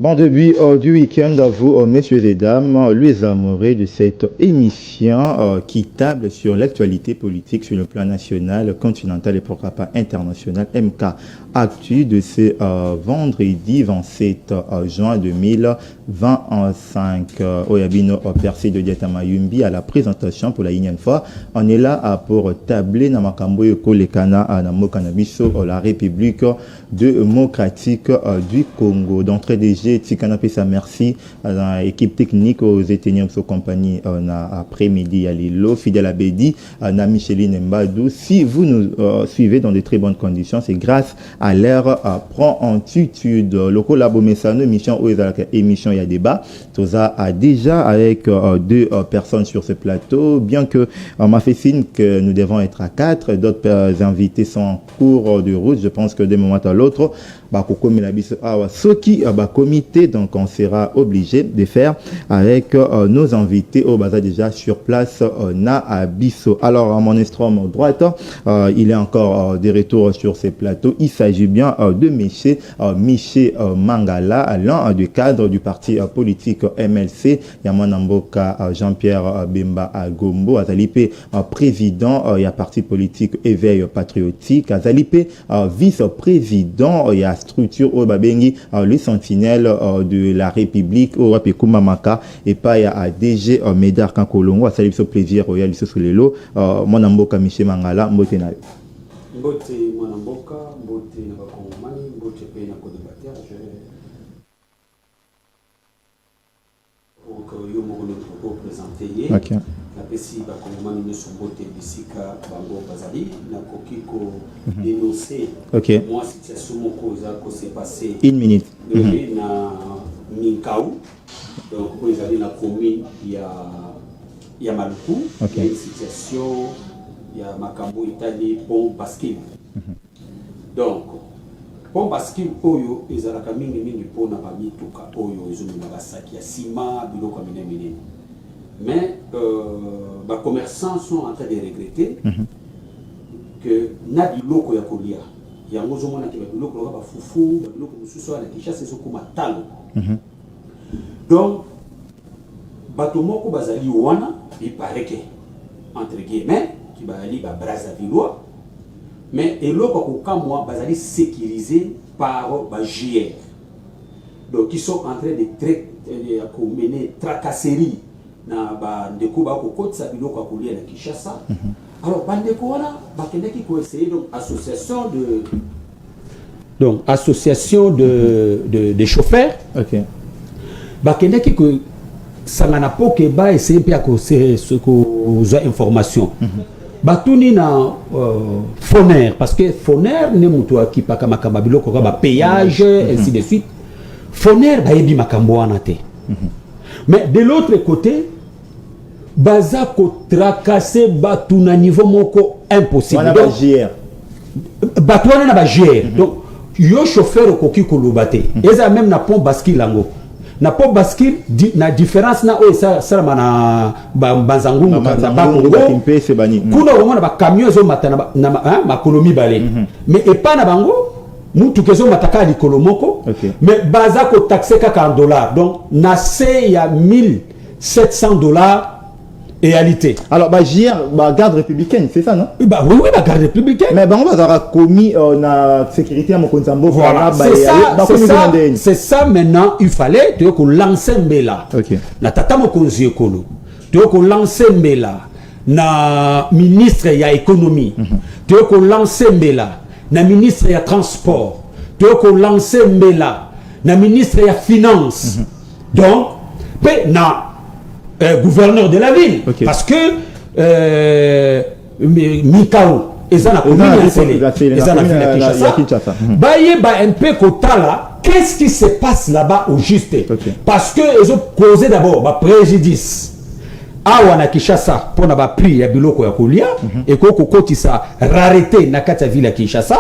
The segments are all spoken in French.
Bon début du week-end à vous, messieurs et dames, les amoureux de cette émission qui table sur l'actualité politique sur le plan national, continental et pourquoi pas international, MK Actu de ce vendredi 27 juin 2025. Oyabino Percé de Diatamayumbi à la présentation pour la unième fois. On est là pour tabler na makambo yoko lekana na mokanabiso la République démocratique du Congo. D'entrée des jets, Tikana Pesa merci à l'équipe technique aux États-Unis de compagnie après-midi à Lilo, Fidèle Abedi, na Micheline Mbadou. Si vous nous suivez dans de très bonnes conditions, c'est grâce à l'air prend amplitude. Le collabo Messano, émission où émission il y a débat. Toza a déjà avec deux personnes sur ce plateau, bien que m'a fait signe que nous devons être à 4. D'autres invités sont en cours de route. Je pense que d'un moment à l'autre, ce qui comité, donc on sera obligé de faire avec nos invités au bazar déjà sur place na Abisso. Alors à mon extrême droite, il est encore de retour sur ces plateaux. Il s'agit bien de Miché Mangala, l'un des cadres du parti politique MLC. Yamanamboka Jean-Pierre Bemba Gombo, Azalipe président, il y a parti politique Éveil Patriotique, Azalipe vice-président, il y a structure au Babengi, le sentinelle de la République, au Mamaka, et pas il y a DG Médard Kankolongo, Azalipe ce plaisir, il y a l'Isosulelo, Monamboka Miché Mangala, Mbotenayo. Mbote Monamboka, Mbote Nabakongomani, Mbote Pena Kodebataire, pour que yo mokono représenter. OK. La PCI Bakongomani ne sont Mbote Bisika Bango Bazali, na kokiko dénoncer. OK. Moi situation moko za ko s'est passé. Une minute. Na Minkaou. Donc vous avez la commune il y a Maluku. OK. Il y a une situation il y a Makambo Italie pont bascule. Donc pont bascule oyo ezalaka mingi pona ba mituka oyo ezomina basaki ya ciment biloko minene. Mais les commerçants sont en train de regretter que na biloko ya kolia ya ngozo mona ke biloko ba fufu biloko mususu na Kinshasa so kuma talo. Donc bato moko bazali wana il paraît que entre guillemets qui bazali ba Brazzavillois mais eloko ko kamwa bazali sécurisé par ba JR. Donc ils sont en train de mener tracasserie na ba ndeko ba ko kotsa biloko ya kolia na Kinshasa. Alors bandeko wana bakendeki ko essayer donc association de chauffeurs. OK. Bakendeki ko sangana poke ba essayer pia ko ce ko information. Batuni na Foner parce que Foner ne mutu akipaka makamba biloko ka ba péage ainsi de suite. Foner ba yebi makambo wana te. Mais de l'autre côté baza ko tracasser batu na niveau moko impossible. On a ba JR. Batu wana na ba JR. Donc yo chauffeur koki ko lobate. Eza même na pont bascule lango. Na pont bascule na différence na o ça na banzangu na ba Congo. Kuna o mona ba camion zo matana na makolomi balé. Mais et pas na bango mutu kezo mataka likolo moko. Mais baza ko taxer kaka en dollars. Donc na c'est il y a $1,700 réalité. Alors, JR, garde républicaine, c'est ça, non? Oui, la garde républicaine. Mais on va commis la sécurité à Mokonzambo. Voilà, c'est ça maintenant, il fallait qu'on lance Mbela. OK. Na tata Mokonzi Ekolo. Qu'on lance Mbela. Na ministre ya économie. Qu'on lance Mbela. Na ministre ya transport. Qu'on lance Mbela. Na ministre ya finance. Donc, na gouverneur de la ville. Okay. Parce que Mikao ils ont un peu kotala. Qu'est-ce qui se passe là-bas au juste? Parce que ils ont causé d'abord préjudice awa na Kinshasa pour na ba prix ya biloko ya kolia et ko kokotisa rareté na kati ya ville ya Kinshasa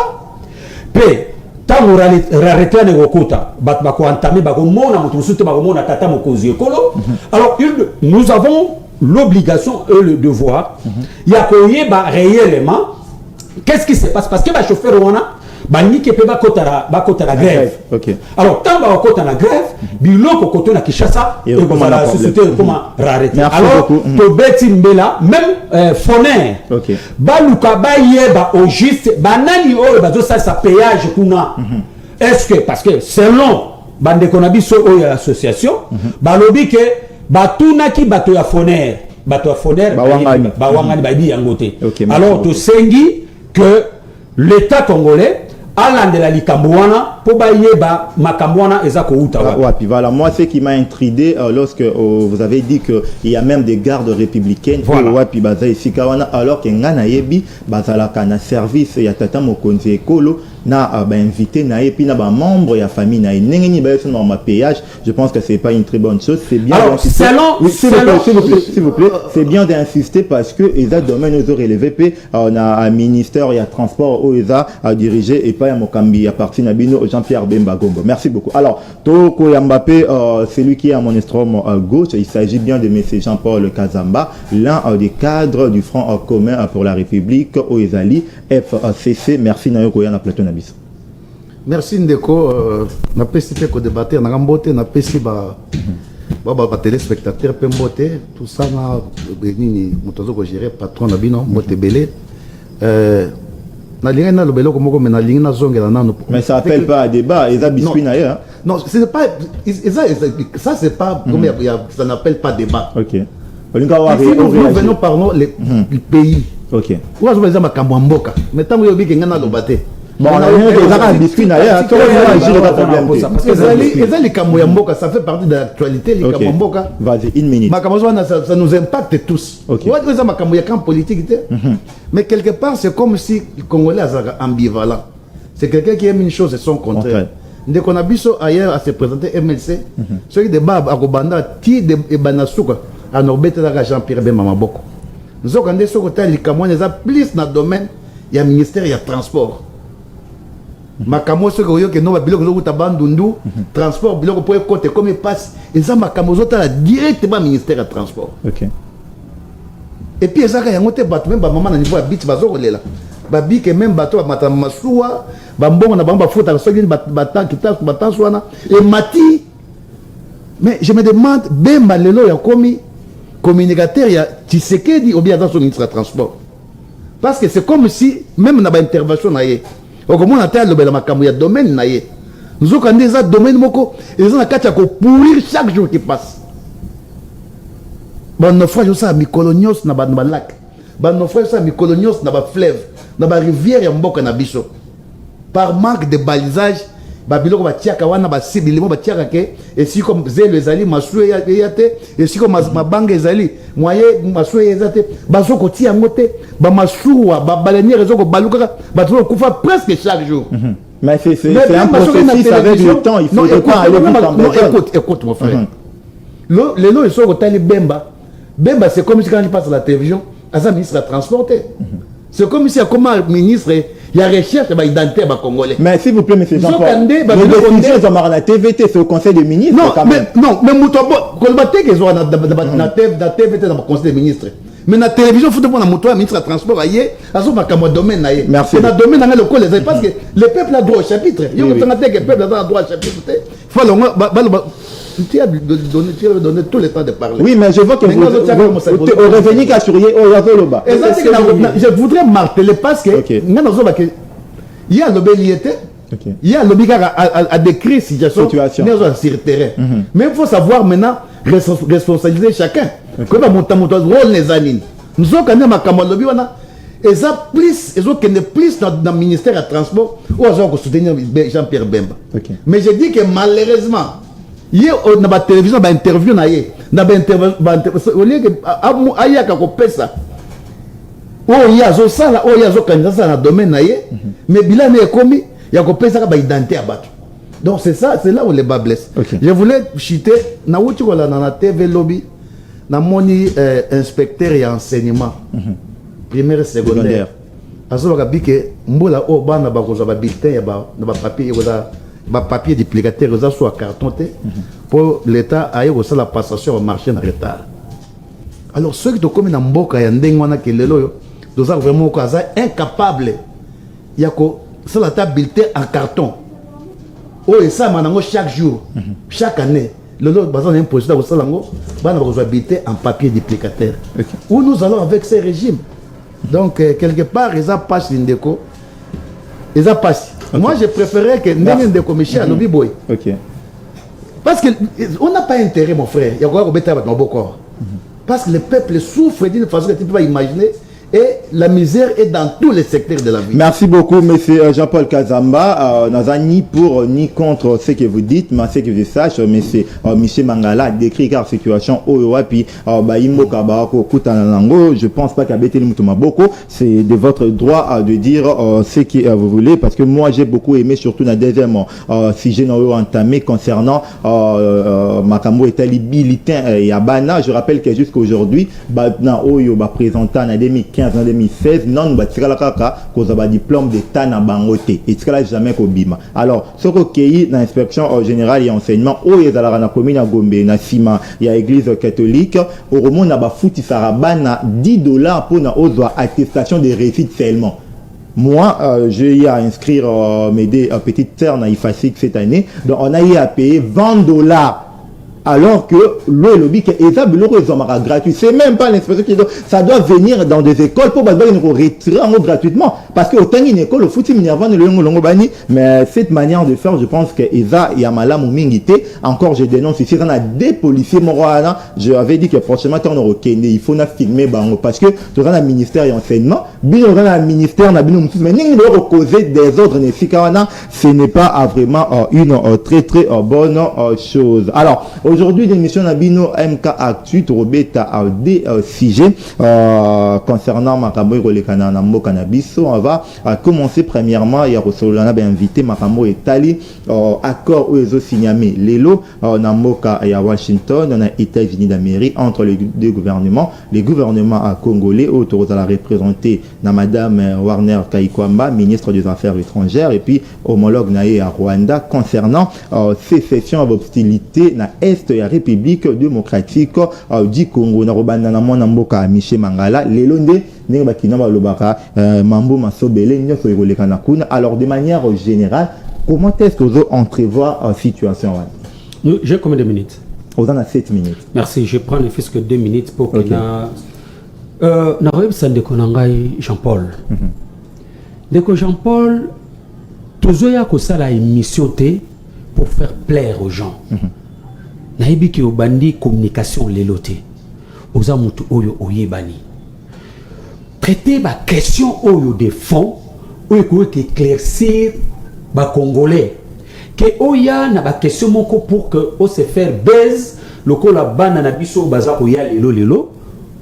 pe tango rareté na kokota bat ba ko entamer ba ko mona mutu mususu ba ko mona tata Mokonzi Ekolo. Alors nous avons l'obligation et le devoir il y a koyeba réellement qu'est-ce qui se passe parce que ba chauffeur wana baniki pe bakota la grève. OK. Alors tant bakota la grève, biloko koto na Kinshasa et comme la société comment rareter. Alors to beti mbela même Foner. OK. Baluka bayeba au juste banani oyo bazo sa péage kuna. Est-ce que parce que selon bande konabiso oyo association balobi que batunaki bato ya Foner bawangani baidi yangote. Alors to sengi que l'État congolais alandela likambo wana po bayeba makambo wana ezako uta wa. Puis voilà, moi ce qui m'a intrigué lorsque vous avez dit que il y a même des gardes républicaines wa puis baza ici kawana alors que ngana yebi bazala kana service ya tata mokonzi ekolo na ba invité na et puis na ba membre ya famille na nengeni ba sur ma péage. Je pense que c'est pas une très bonne chose. C'est bien. Alors s'il vous plaît, c'est bien d'insister parce que les domaines nous ont relevé p on a un ministère il y a transport où ils a dirigé et pas à Mokambi à partir Nabino Jean-Pierre Bemba Gombo. Merci beaucoup. Alors Toko Mbappé, celui qui est à mon estrome gauche, il s'agit bien de M. Jean-Paul Kazamba, l'un des cadres du Front commun pour la République au Ezali FCC. Merci Nayoko Yana Platon. Merci Ndeko, na pesi pe ko débattre na ngambote na pesi ba téléspectateurs pe mbote tout ça na nini motozo ko gérer patron na bino mbote belé na linga na lobelo ko moko na linga na zongela nanu. Mais ça appelle pas à débat, ils a biscuit na ya. Non, c'est pas ça c'est pas comme ça n'appelle pas débat. OK. Nous venons parlons les pays. OK. Où est-ce que les makambo mboka? Mais tant que yobi kenga na lobate. Bon, on a un biscuit d'ailleurs. Les Kamoya Mboka, ça fait partie de l'actualité. Les Kamoya Mboka. Vas-y, une minute. Ça nous impacte tous. Mais quelque part, c'est comme si le Congolais est ambivalent. C'est quelqu'un qui aime une chose et son contraire. Dès qu'on a vu ailleurs à se présenter MLC, ceux qui débattent à Kobanda, Ti et Banasuka, à Norbete Jean-Pierre Bemamaboko. Nous avons dit que les Kamoya sont plus dans le domaine, il y a ministère, il y a transport. Makamo ce que non biloko zo tabandundu transport biloko pour côté comme il passe ils ont makamo zo ta directement ministère de transport. OK. Et puis ezaka yangote bato même ba maman na niveau ya bit bazo kolela ba bike même bato ba matama masuwa ba mbongo na bamba fota so ngini bata kita bata swana et mati. Mais je me demande bemba lelo ya komi communicateur ya Tshisekedi ou bien dans son ministre de transport. Parce que c'est comme si même na ba intervention na ye au comment on a tel le makambo ya domaine na ye nous avons des domaines moko ils ont la carte pour pourrir chaque jour qui passe bon naufrage ça mikolonios na ba lac bon naufrage ça mikolonios na ba fleuve na ba rivière ya mboka na biso par manque de balisage ba biloko ba tiaka wana ba sibilimo ba tiaka ke et si comme zelo ezali masue ya te et si comme mabanga ezali moyen masue ezate bazo ko tia ngote ba masuwa ba balenière ezoko baluka ba zo kufa presque chaque jour. Mais c'est un processus avec le temps, il faut pas aller vite en besoin. Écoute mon frère. Les lois sont au tali Bemba c'est comme si quand il passe à la télévision à ministre à transporter. C'est comme si comme ministre il y a recherche de l'identité congolais. Mais s'il vous plaît, M. Jean-Paul, le décision de la TVT, c'est au Conseil des ministres. Non, mais Moutobo, Kolbate, ils ont la TVT dans le Conseil des ministres. Mais la télévision, il faut que le ministre de transport aille, à ce domaine. Merci. Dans le domaine dans le parce que le peuple a droit au chapitre. Il y a le peuple a droit au chapitre. Il faut tu as donné tout le temps de parler. Oui, mais je vois que vous revenez qu'à sourire au Yazoloba. Je voudrais marteler parce que il y a le béliété, il y a le bigard à décrire situation sur le terrain. Mais il faut savoir maintenant responsabiliser chacun. Comment monter rôle les années. Nous avons quand même à Kamalobi, et ça plus, ils ont plus dans le ministère de transport où ils ont soutenir Jean-Pierre Bemba. Mais je dis que malheureusement, hier dans la télévision, dans l'interview, dans l'interview, au lieu que Ayaka Kopesa, il y a ça là, il y a ça dans le domaine, mais bilan est commis, il y a Kopesa qui a identité à battre. Donc c'est ça, c'est là où les bas blessent. Je voulais chuter, dans la TV lobby, dans mon inspecteur et enseignement, primaire et secondaire. Azoka bike mbola o bana ba ko za ba bulletin ba papier ba papier duplicateur za so carton te pour l'état aille au la passation au marché en retard. Alors ceux qui to comme na mboka ya ndenge wana kelelo yo doza vraiment ko za incapable ya ko ça la table bulletin en carton. Oh, et ça, maintenant, chaque jour, chaque année, le lot, on a un projet dans le salon, on a besoin bulletin en papier duplicateur. Où nous allons avec ces régimes. Donc, quelque part, ils ont pas une déco. Ils ont pas. Moi, je préférais que nous ayons des commissions à Lobby Boy. Parce qu'on n'a pas intérêt, mon frère. Il y a quoi qu'on parce que le peuple souffre d'une façon que tu ne peux pas imaginer. Et la misère est dans tous les secteurs de la vie. Merci beaucoup, monsieur Jean-Paul Kazamba. Nous n'avons ni pour ni contre ce que vous dites, mais ce que je sache, monsieur Michel Mangala décrit la situation au Wapi, je pense pas qu'à c'est de votre droit de dire ce que vous voulez, parce que moi j'ai beaucoup aimé, surtout dans le deuxième sujet entamé concernant Makambo et Talibilitin et Abana. Je rappelle que jusqu'à aujourd'hui, présentant en 2015, en 2016, non, un diplôme d'état na bangote et ce là jamais kobima. Alors ce recueilli dans l'inspection générale et enseignement au ezala na commune à Gombe na sima ya église catholique au roman na ba futi sarabana $10 pour na ozo attestation de réussite seulement. Moi, j'ai eu à inscrire mes deux petites sœurs na IFASIC cette année, donc on a eu à payer $20. Alors que le lobby qui est gratuit, c'est même pas l'inspection qui doit, ça doit venir dans des écoles pour nous retirer gratuitement. Parce que autant une école, au foot, mais cette manière de faire, je pense que Eza et Amala Moumingité, encore je dénonce ici, on a des policiers moraux. Je avais dit que prochainement, on aura il faut filmer parce que tu as un ministère et enseignement, bien on a un ministère, mais nous causer des ordres, ce n'est pas vraiment une très très bonne chose. Alors, aujourd'hui, l'émission Nabino MK Actu, Robeta a des sujets concernant Makambo et Rolekana Nambo Cannabiso. On va commencer premièrement, il y a Rosolana invité Makambo et Tali, accord où ils ont signé Lelo, Namoka et à Washington, on a États-Unis d'Amérique entre les deux gouvernements. Les gouvernements congolais, autour de la représentée Madame Warner Kaikwamba, ministre des Affaires étrangères, et puis homologue Naé à Rwanda concernant ces sessions d'hostilité na Est et la République démocratique du Congo. Narobanda na mona mboka Michel Mangala lelonde nenga bakina ba lobaka mambo masobele nyoso ekoleka na kuna. Alors de manière générale, comment est-ce que vous entrevoyez la situation? J'ai combien de minutes? Vous en avez 7 minutes. Merci, je prends ne fût que 2 minutes pour que Jean-Paul. Donc Jean-Paul, tozoya ko sala émission pour faire plaire aux gens. Naïbi ki obandi communication leloté. Oza mutu oyo oyebani. Traiter ba question oyo de fond, oyo ko éclaircir ba congolais. Que oya na ba question moko pour que o se faire baise lokola bana na biso baza ko ya lelo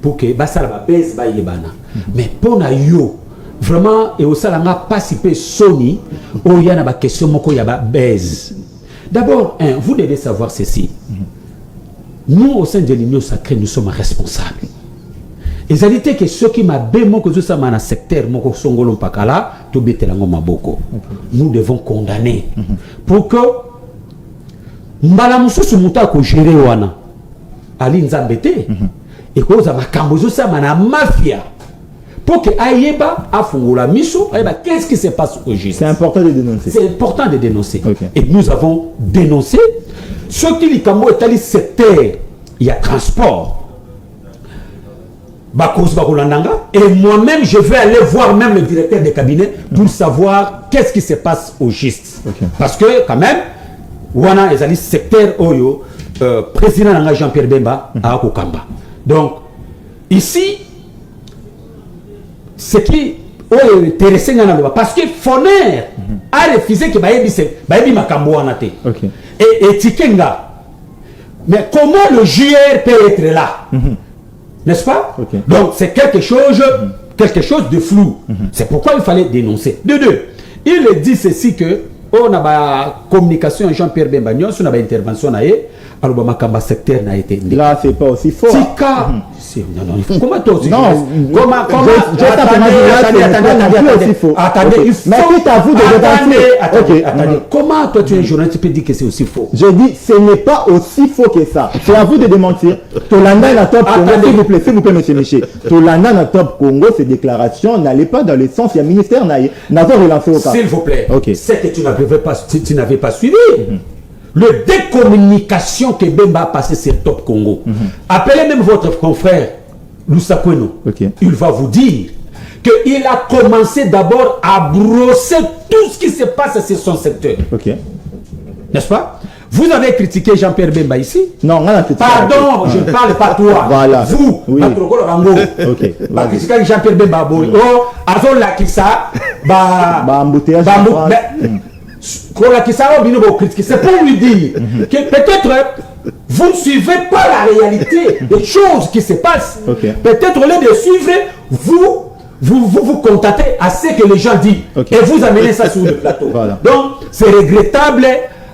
pour que basala ba baise ba yebana. Mais pour na yo vraiment et au salanga participer Sony oya na ba question moko ya ba baise. D'abord, vous devez savoir ceci. Nous, au sein de l'Union sacrée, nous sommes responsables. Et ça dit que ceux qui m'a bémo que ça m'a secteur moko songolo pakala to betelango maboko. Nous devons condamner pour que mbala mususu muta ko gérer wana ali nzambete et que za makambo ça mana mafia. Pour que Aïeba a la mission, qu'est-ce qui se passe au justice? C'est important de dénoncer. C'est important de dénoncer. Okay. Et nous avons dénoncé ce qui est dans secteur, il y a transport. Et moi-même, je vais aller voir même le directeur de cabinet pour savoir qu'est-ce qui se passe au justice. Okay. Parce que quand même, Wana est secteur Oyo, président Jean-Pierre Bemba à Okokamba. Donc, ici, ce qui est intéressant parce que Foner a refusé que Bayebi Makambo anate. Et Tikenga. Mais comment le JR peut être là? N'est-ce pas? Donc c'est quelque chose de flou. C'est pourquoi il fallait dénoncer. De deux, il dit ceci que on a la communication Jean-Pierre Bemba, on a une intervention alors Makamba secteur n'a été. Là c'est pas aussi fort. aussi. Non. Comment toi aussi? Non. Comment attendez, il faut... Mais qui t'a vu de attendez. Comment toi tu es journaliste, tu peux dire que c'est aussi faux? Je dis, ce n'est pas aussi faux que ça. C'est à vous de démentir. Tolanda na top Congo, s'il vous plaît, monsieur Miché. Tolanda na top Congo, ces déclarations n'allaient pas dans le sens, il y a ministère n'a pas relancé au cas. S'il vous plaît, okay. C'est que tu n'avais pas suivi. Le décommunication que Bemba a passé sur Top Congo. Appelez même votre confrère Lusakweno. Il va vous dire qu'il a commencé d'abord à brosser tout ce qui se passe sur son secteur. N'est-ce pas? Vous avez critiqué Jean-Pierre Bemba ici? Non, on a critiqué. Pardon, je ne parle pas toi. Voilà. Vous, critiqué Jean-Pierre Bemba. Oh, Azol Lakissa, embouteillage. C'est pour lui dire que peut-être vous ne suivez pas la réalité des choses qui se passent. Peut-être au lieu de suivre, vous contactez à ce que les gens disent et vous amenez ça sur le plateau. Donc, c'est regrettable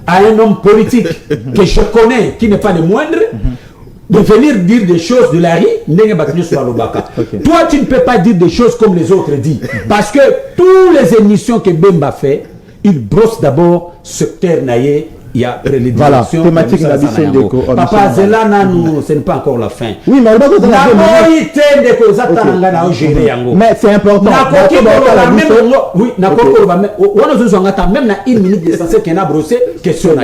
à un homme politique que je connais, qui n'est pas le moindre, de venir dire des choses de la rue. Toi, tu ne peux pas dire des choses comme les autres disent. Parce que toutes les émissions que Bemba fait, il brosse d'abord secteur naïe. Il y a prélédiction. Thématique Papa Zelana, ce n'est pas encore la fin. Oui, mais mais c'est important. Même na une minute de sensé qu'il a brossé question.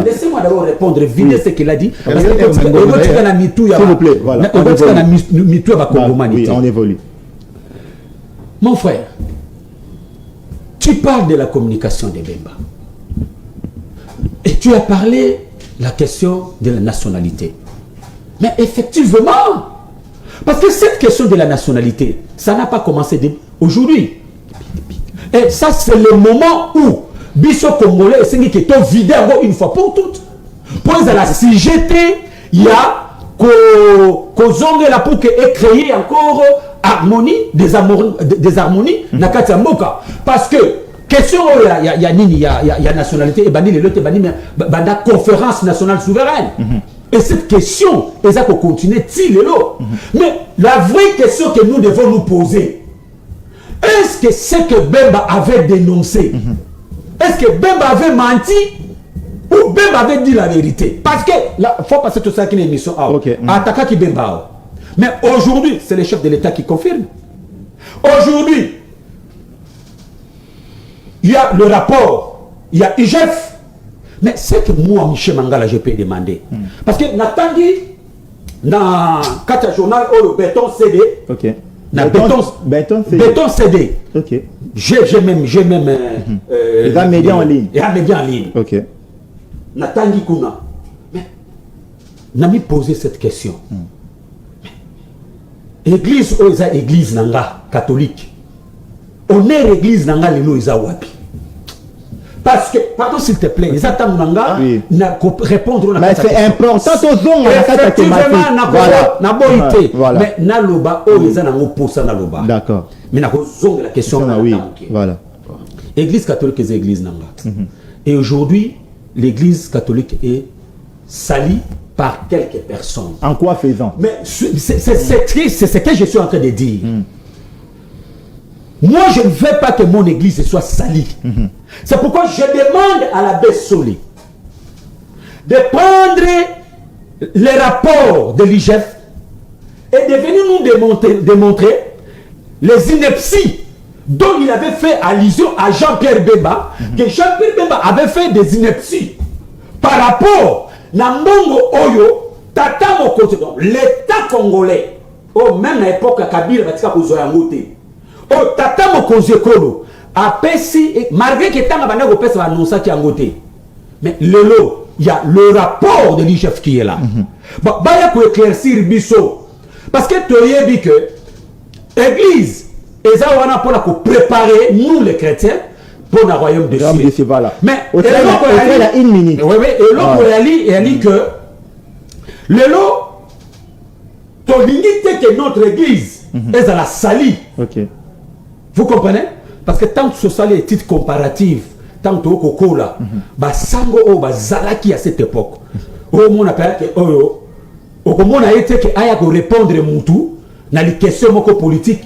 Laissez-moi d'abord répondre, vider ce qu'il a dit. S'il vous plaît, voilà. Oui, on évolue. Mon frère, tu parles de la communication de Bemba. Et tu as parlé de la question de la nationalité. Mais effectivement, parce que cette question de la nationalité, ça n'a pas commencé aujourd'hui. Et ça, c'est le moment où Bisso Congolais est vidé une fois pour toutes. Pour la CGT, il y a Kozonge la pour créer encore harmonie, des harmonies, Nakati Mboka. Parce que question, il y a nationalité, et la conférence nationale souveraine. Et cette question, elle a continuer. Mais la vraie question que nous devons nous poser, est-ce que ce que Bemba avait dénoncé, est-ce que Bemba avait menti ou Bemba avait dit la vérité? Parce que, il faut passer tout ça qui est une émission. Attaquer qui Bemba. Mais aujourd'hui, c'est le chef de l'État qui confirme. Aujourd'hui, il y a le rapport, il y a IGF. Mais c'est que moi, Michel Mangala, je peux demander. Parce que Natangui, dans le journal, le béton CD. Béton CD. J'ai même les médias en ligne. Et un média en ligne. Natangui Kuna. Mais, n'a mis posé cette question. Église, église nanga catholique. On est l'église nanga lelo isa wapi. Parce que, pardon s'il te plaît, ils attendent nanga répondre. Mais c'est important aux zones. Effectivement, mais naloba o les anango posa naloba. D'accord. Mais na zone la question. Oui. Voilà. Église catholique et église nanga. Et aujourd'hui, l'église catholique est salie par quelques personnes. En quoi faisant? Mais c'est ce que je suis en train de dire. Moi, je ne veux pas que mon église soit salie. C'est pourquoi je demande à l'abbé Solé de prendre les rapports de l'IGF et de venir nous démontrer les inepties dont il avait fait allusion à Jean-Pierre Bemba, que Jean-Pierre Bemba avait fait des inepties par rapport à Mbongo Oyo, Tata Mokoto, l'État congolais, même à l'époque à Kabila, oh, Tata Mokonzekolo a pessi, malgré que Tanga Bana Gopes va annoncer qu'il y a un côté. Mais il y a le rapport de l'IGF qui est là. Bon, il y a pour éclaircir Bisso. Parce que tu as dit que l'église, pour préparer nous les chrétiens pour le royaume de Dieu. Mais il y a une minute. Oui, et l'autre, il a dit que le lot, ton dignité que notre église est à la salie. Vous comprenez? Parce que tant que ce soit les titres comparatifs, tant que au là, sango o bazalaki à cette époque. Au monde appelle que au monde a été que aya ko répondre mutu dans les questions politiques,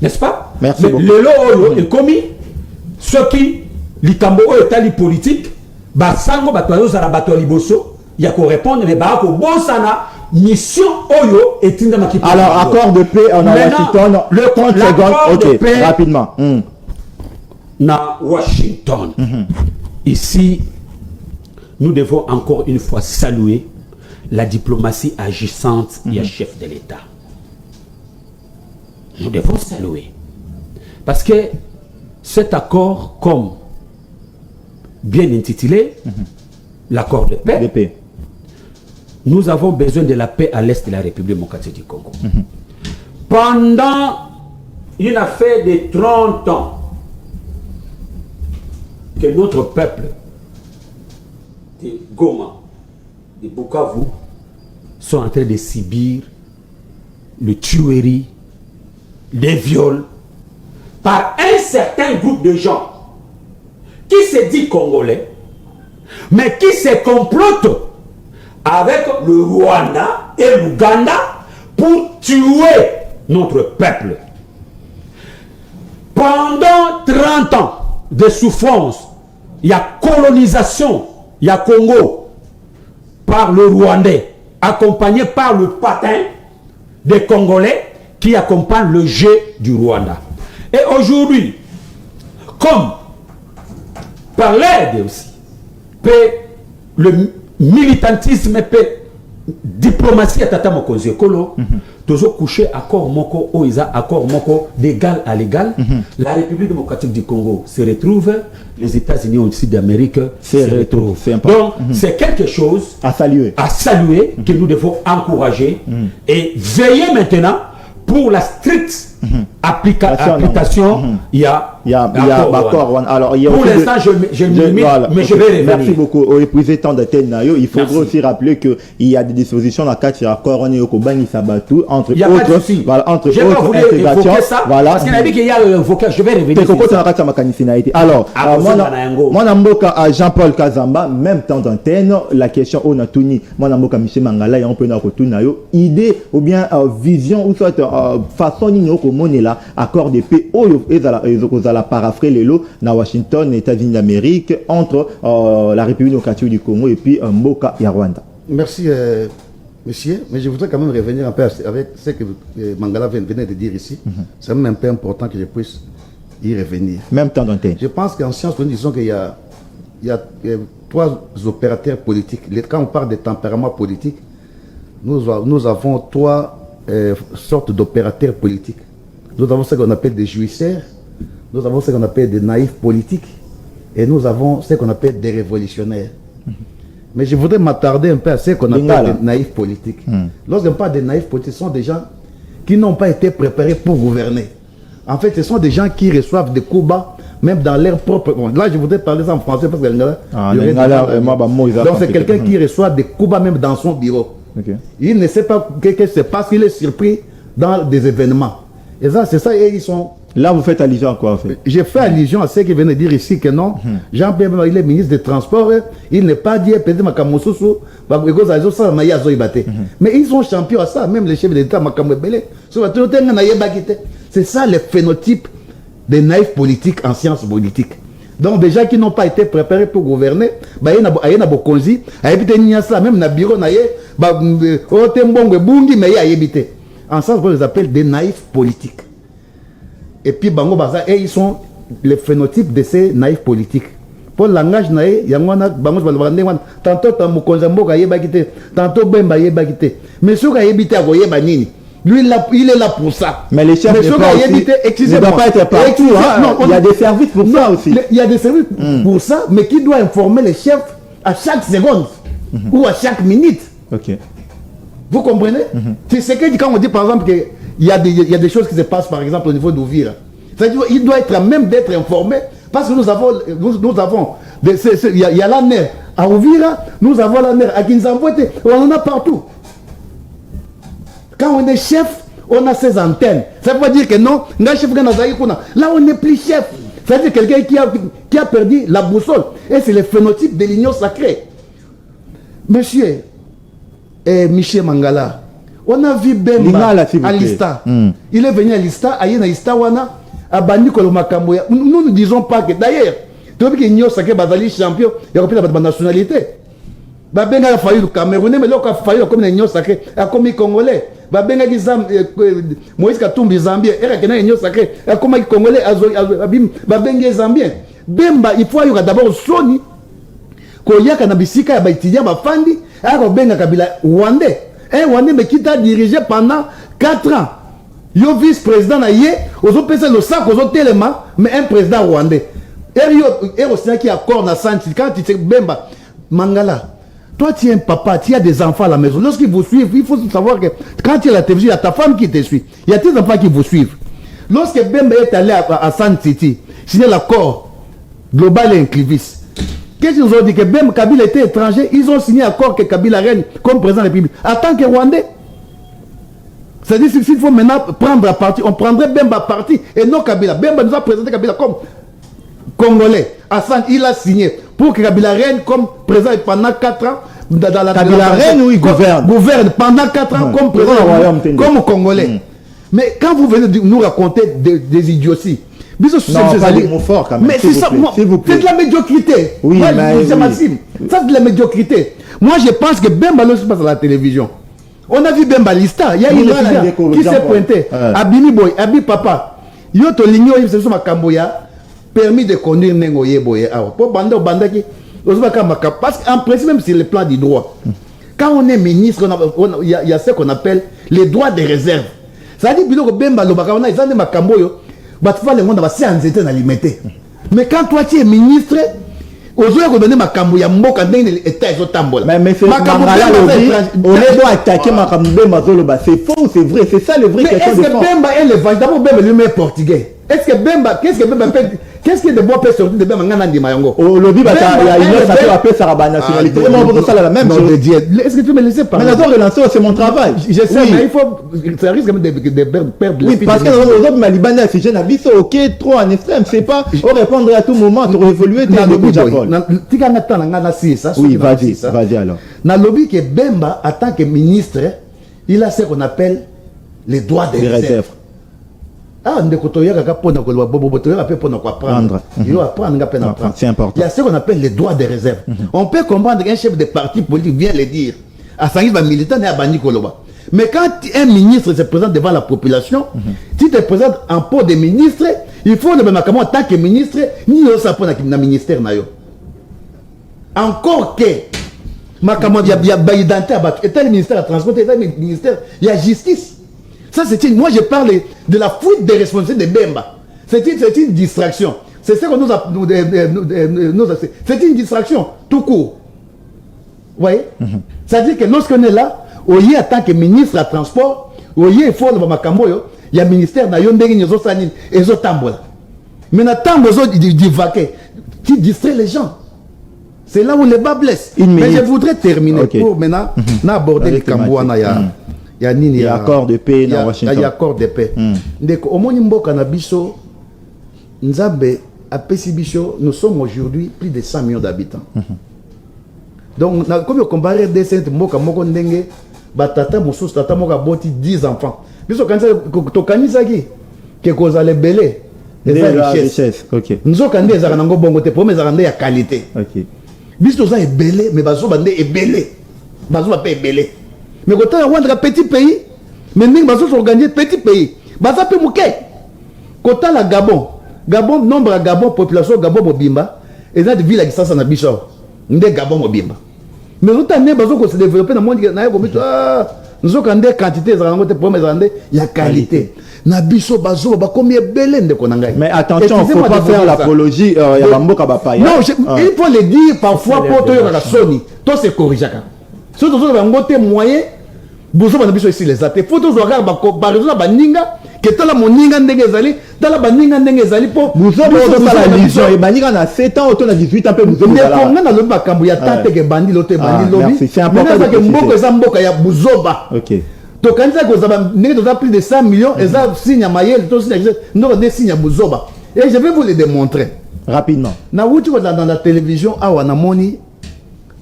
n'est-ce pas? Merci mais beaucoup. Le lot est commis, ceux qui, les Cambo est politique, bah sango batoyo zara bato liboso, il y a qu'on répondre, mais bah ko bon sana mission oyo est une de alors accord de paix en Washington, le 30 secondes, ok, rapidement. Na Washington. Ici, nous devons encore une fois saluer la diplomatie agissante du chef de l'État. Nous devons saluer. Parce que cet accord, comme bien intitulé, l'accord de paix, nous avons besoin de la paix à l'est de la République démocratique du Congo. Pendant une affaire de 30 ans, que notre peuple de Goma, de Bukavu, sont en train de subir le tuerie, les viols, par un certain groupe de gens qui se dit congolais, mais qui se complotent avec le Rwanda et l'Ouganda pour tuer notre peuple. Pendant 30 ans de souffrance, il y a colonisation, il y a Congo par le Rwandais, accompagné par le patin des Congolais qui accompagnent le jeu du Rwanda. Et aujourd'hui, comme par l'aide aussi, le militantisme et diplomatie à Tata Mokonzi Ekolo, toujours couché accord moko oiza accord moko d'égal à l'égal. La République démocratique du Congo se retrouve, les États-Unis aussi d'Amérique se retrouvent. Donc c'est quelque chose à saluer que nous devons encourager et veiller maintenant pour la stricte application. Il y a accord. Alors, pour l'instant, je me limite, mais je vais revenir. Merci beaucoup. Au épuisé temps d'Athènes, il faudrait aussi rappeler qu'il y a des dispositions dans le cadre de l'accord entre autres intégrations. Voilà. Parce qu'il a dit qu'il y a un vocal, je vais revenir. Alors, moi, Jean-Paul Kazamba, même temps d'antenne, la question on a tourné, moi, Michel Mangala, on peut idée ou bien vision ou soit façon là, accord de paix ils la paraphrase les lots dans Washington, États-Unis d'Amérique, entre la République démocratique du Congo et puis Mboka et Rwanda. Merci monsieur, mais je voudrais quand même revenir un peu avec ce que Mangala venait de dire ici. C'est même un peu important que je puisse y revenir. Même temps d'antenne. Je pense qu'en sciences, nous disons qu'il y a 3 opérateurs politiques. Quand on parle de tempérament politique, nous avons 3 sortes d'opérateurs politiques. Nous avons ce qu'on appelle des jouisseurs, nous avons ce qu'on appelle des naïfs politiques, et nous avons ce qu'on appelle des révolutionnaires. Mais je voudrais m'attarder un peu à ce qu'on appelle des naïfs politiques. Lorsqu'on parle des naïfs politiques, ce sont des gens qui n'ont pas été préparés pour gouverner. En fait, ce sont des gens qui reçoivent des coups bas, même dans leur propre... Bon, là, je voudrais parler ça en français parce que... donc, c'est quelqu'un qui reçoit des coups bas même dans son bureau. Il ne sait pas ce qui se passe, il est surpris dans des événements. Et ça, c'est ça, et ils sont... Là, vous faites allusion à quoi, en fait? J'ai fait allusion à ce qu'il venait de dire ici, que non, Jean-Pierre, il est ministre des Transports, il n'est pas dit, peut-être, mais ils sont champions à ça, même les chefs d'État, c'est ça le phénotype des naïfs politiques en sciences politiques. Donc, des gens qui n'ont pas été préparés pour gouverner, même dans le bureau, en sens, on les appelle des naïfs politiques. Et puis, Bango Baza, ils sont le phénotype de ces naïfs politiques. Pour le langage, tantôt, tantôt, mais ce lui, il est là pour ça. Mais les chefs ne doivent pas être partout. Il y a des services pour ça aussi. Il y a des services pour ça, mais qui doit informer les chefs à chaque seconde ou à chaque minute. Vous comprenez? C'est ce que quand on dit par exemple qu'il y a des choses qui se passent par exemple au niveau d'Ouvira. Il doit être même d'être informé parce que nous avons il y a la nerf à Ouvira, nous avons la nerf à Kinzambouete, on en a partout. Quand on est chef, on a ses antennes. Ça veut pas dire que non, là on n'est plus chef. C'est-à-dire quelqu'un qui a perdu la boussole. Et c'est le phénotype de l'union sacrée. Monsieur Michel Mangala, On a vu Bemba à Lista. Il est venu à Lista, à Lista wana, à Bandi Kolomakamboya. Nous ne disons pas que d'ailleurs, tu vois qu'il y a un Bazali champion, il y a la nationalité. Babenga a failli le Camerounais, mais là, il a failli comme un sacré, a commis Congolais. Babenga Moïse Katumbi Zambien, il a un sacré, a commis Congolais, Babenga Zambien. Bemba, il faut d'abord Sony, Koyaka Nabisika, ya Baitidia, Bafandi, a Benga Kabila Rwandais. Un Rwandais, mais qui t'a dirigé pendant 4 ans. Yo vice-président, aux autres personnes, le sac, aux autres éléments, mais un président rwandais. Et aussi qui accorde la santé, quand tu sais, Bemba, Mangala. Toi, tu es un papa, tu as des enfants à la maison. Lorsqu'ils vous suivent, il faut savoir que quand tu es à la télévision, il y a ta femme qui te suit. Il y a tes enfants qui vous suivent. Lorsque Bemba est allé à San City, signer l'accord global et inclusif, qu'est-ce qu'ils nous ont dit? Que Bemba Kabila était étranger, ils ont signé l'accord que Kabila règne comme président de la République. En tant que Rwandais. C'est-à-dire qu'il faut maintenant prendre la partie, on prendrait Bemba parti et non Kabila. Bemba nous a présenté Kabila comme Congolais. Hassan, il a signé pour que Kabila règne comme président pendant 4 ans. Kabila règne ou il gouverne? Gouverne pendant 4 ans comme président, comme Congolais. Mais quand vous venez de nous raconter des idioties, non, pas des mots forts quand même. Mais c'est ça, c'est de la médiocrité. Oui, moi, mais ça, c'est de la médiocrité. Moi, je pense que Bemba ne se passe à la télévision. On a vu Bemba Lista, il y a une étudiant qui s'est pointé. Abimi Boy, Abi Papa. Yo to ligno, c'est sur ma camboya. Permis de conduire Nengoye Boye. Pour Banda Bandaki, parce qu'en principe, même sur le plan du droit, quand on est ministre, il y a ce qu'on appelle les droits de réserve. Ça dit que Bemba Lobaka, on a des Makamboyo, le monde va s'enzeter dans limité. Mais quand toi tu es ministre, aujourd'hui, on donne Makamboya, Mboka, l'État est au tambola. Mais c'est on doit attaquer Makamboya, c'est faux, c'est vrai, c'est ça le vrai question. Mais est-ce que Bemba est le vent? D'abord, Bemba lui-même est portugais. Est-ce que Bemba, qu'est-ce que de bois peut sortir de Bemba Nganandi Mayongo? Au lobby, il y a une autre qui appelle sa nationalité. C'est la même chose. Est-ce que tu me laisser parler? Mais d'abord, relancer, c'est mon travail. Je sais, mais il faut. Ça risque de perdre. Oui, parce que les autres Malibana, c'est jeune abysse, ok, trop en extrême, c'est pas. On répondre à tout moment, tu évoluer dans le bout de Oui, vas-y alors. Dans le lobby que Bemba, en tant que ministre, il a ce qu'on appelle les droits de réserve. Ah, c'est important. Il y a ce qu'on appelle les droits de réserve. On peut comprendre qu'un chef de parti politique vient le dire. À Sangis va militant et à Bani Koloba. Mais quand un ministre se présente devant la population, si tu te présentes en pot de ministre, il faut de même en tant que ministre, ni ça pour le ministère. Encore que, il y a identité à battre. Et le ministère de la Transport, le ministère, il y a justice. Ça, moi, je parle de la fuite des responsabilités de Bemba. C'est une distraction. C'est ce que nous c'est une distraction, tout court. Vous voyez? C'est-à-dire que lorsqu'on est là, en tant que ministre de la Transport, il faut le Makamboyo, il y a le ministère de et Zotambola. Mais tu distrais les gens. C'est là où les bas blessent. Mais je voudrais terminer pour maintenant aborder le Cambouana. Il y a accord de paix dans Washington. Il y a accord de paix. Au Monimbo Kanabiso, Nzambe, à Pessibicho, nous sommes aujourd'hui plus de 100 millions d'habitants. Donc, comme on compare des centres, Moka Moko Ndenge, Batata Moussous, Tata Moka Boti, 10 enfants. Biso Kanisaki, que cause les belés, les richesses. Nous avons des Aranango Bongote, pour mes Arandais à qualité. Biso est belé, mais Bazo Bandé est belé. Bazo est belé. Mais quand on a un petit pays, mais nous avons organisé petit pays. Baza pe mouké. Quand on a Gabon, nombre de Gabon, population Gabon Mobimba, et dans des villes à distance en Abidjan, nous avons Gabon Mobimba. Mais nous avons se développer dans le monde, nous avons des quantités, il y a qualité. Mais attention, il ne faut pas faire l'apologie. Non, il faut le dire parfois pour te Sony. Tout se corrige. Si vous avez un moyen, vous avez ici les athées. Il faut que vous ayez un baninga, que tu as mon ninga ndengezali, tu as la baninga ndengezali pour. Vous avez la vision. Et baninga na 7 ans, autant na 18 ans, vous avez la vision. Mais le bakambu ya tante que bandi l'autre bandi lobby. C'est important. Mais que mboko eza mboka ya buzoba. OK. Donc quand ça vous avez plus de 100 millions, et ça signe à Mayel, tout signe non des signes à buzoba. Et je vais vous le démontrer rapidement. Na wuti ko dans la télévision awa na moni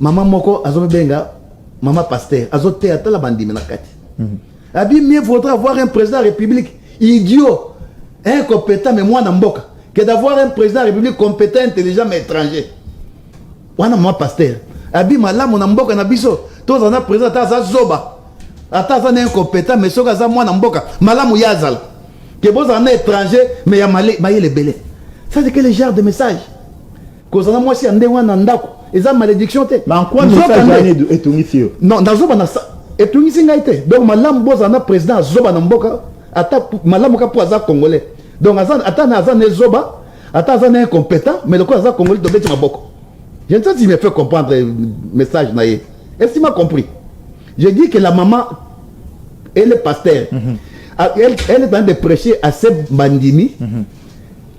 maman moko azobenga maman pasteur azote atala bandi menakati. Abi, mieux vaudrait avoir un président de la République idiot, incompétent, mais moi, Namboka, que d'avoir un président de la République compétent, intelligent, mais étranger. Wana moi, pasteur. Abi, malam, mon Namboka, Nabiso, tous en a président, Taza Zoba. Attends, un incompétent, mais soka za moi, Namboka, malam ou yazal. Que vous en êtes étranger, mais il y a maillé les belés. Ça, c'est quel genre de message? Que vous en a moi, si on est en Andako. Et ça, malédiction. Mais en quoi le message est tout ici? Non, dans Zoba, et tout ici, donc, malam, vous en a président, Zoba, Namboka. Malam, pour les Congolais. Donc, attends, Azan est Zoba, attends, Azan est incompétent, mais le quoi, Azan Congolais, de bête, Maboko. Je ne sais pas s'il me fait comprendre le message. Est-ce qu'il m'a compris? Je dis que la maman, elle est pasteur. Elle est en train de prêcher à Seb Bandimi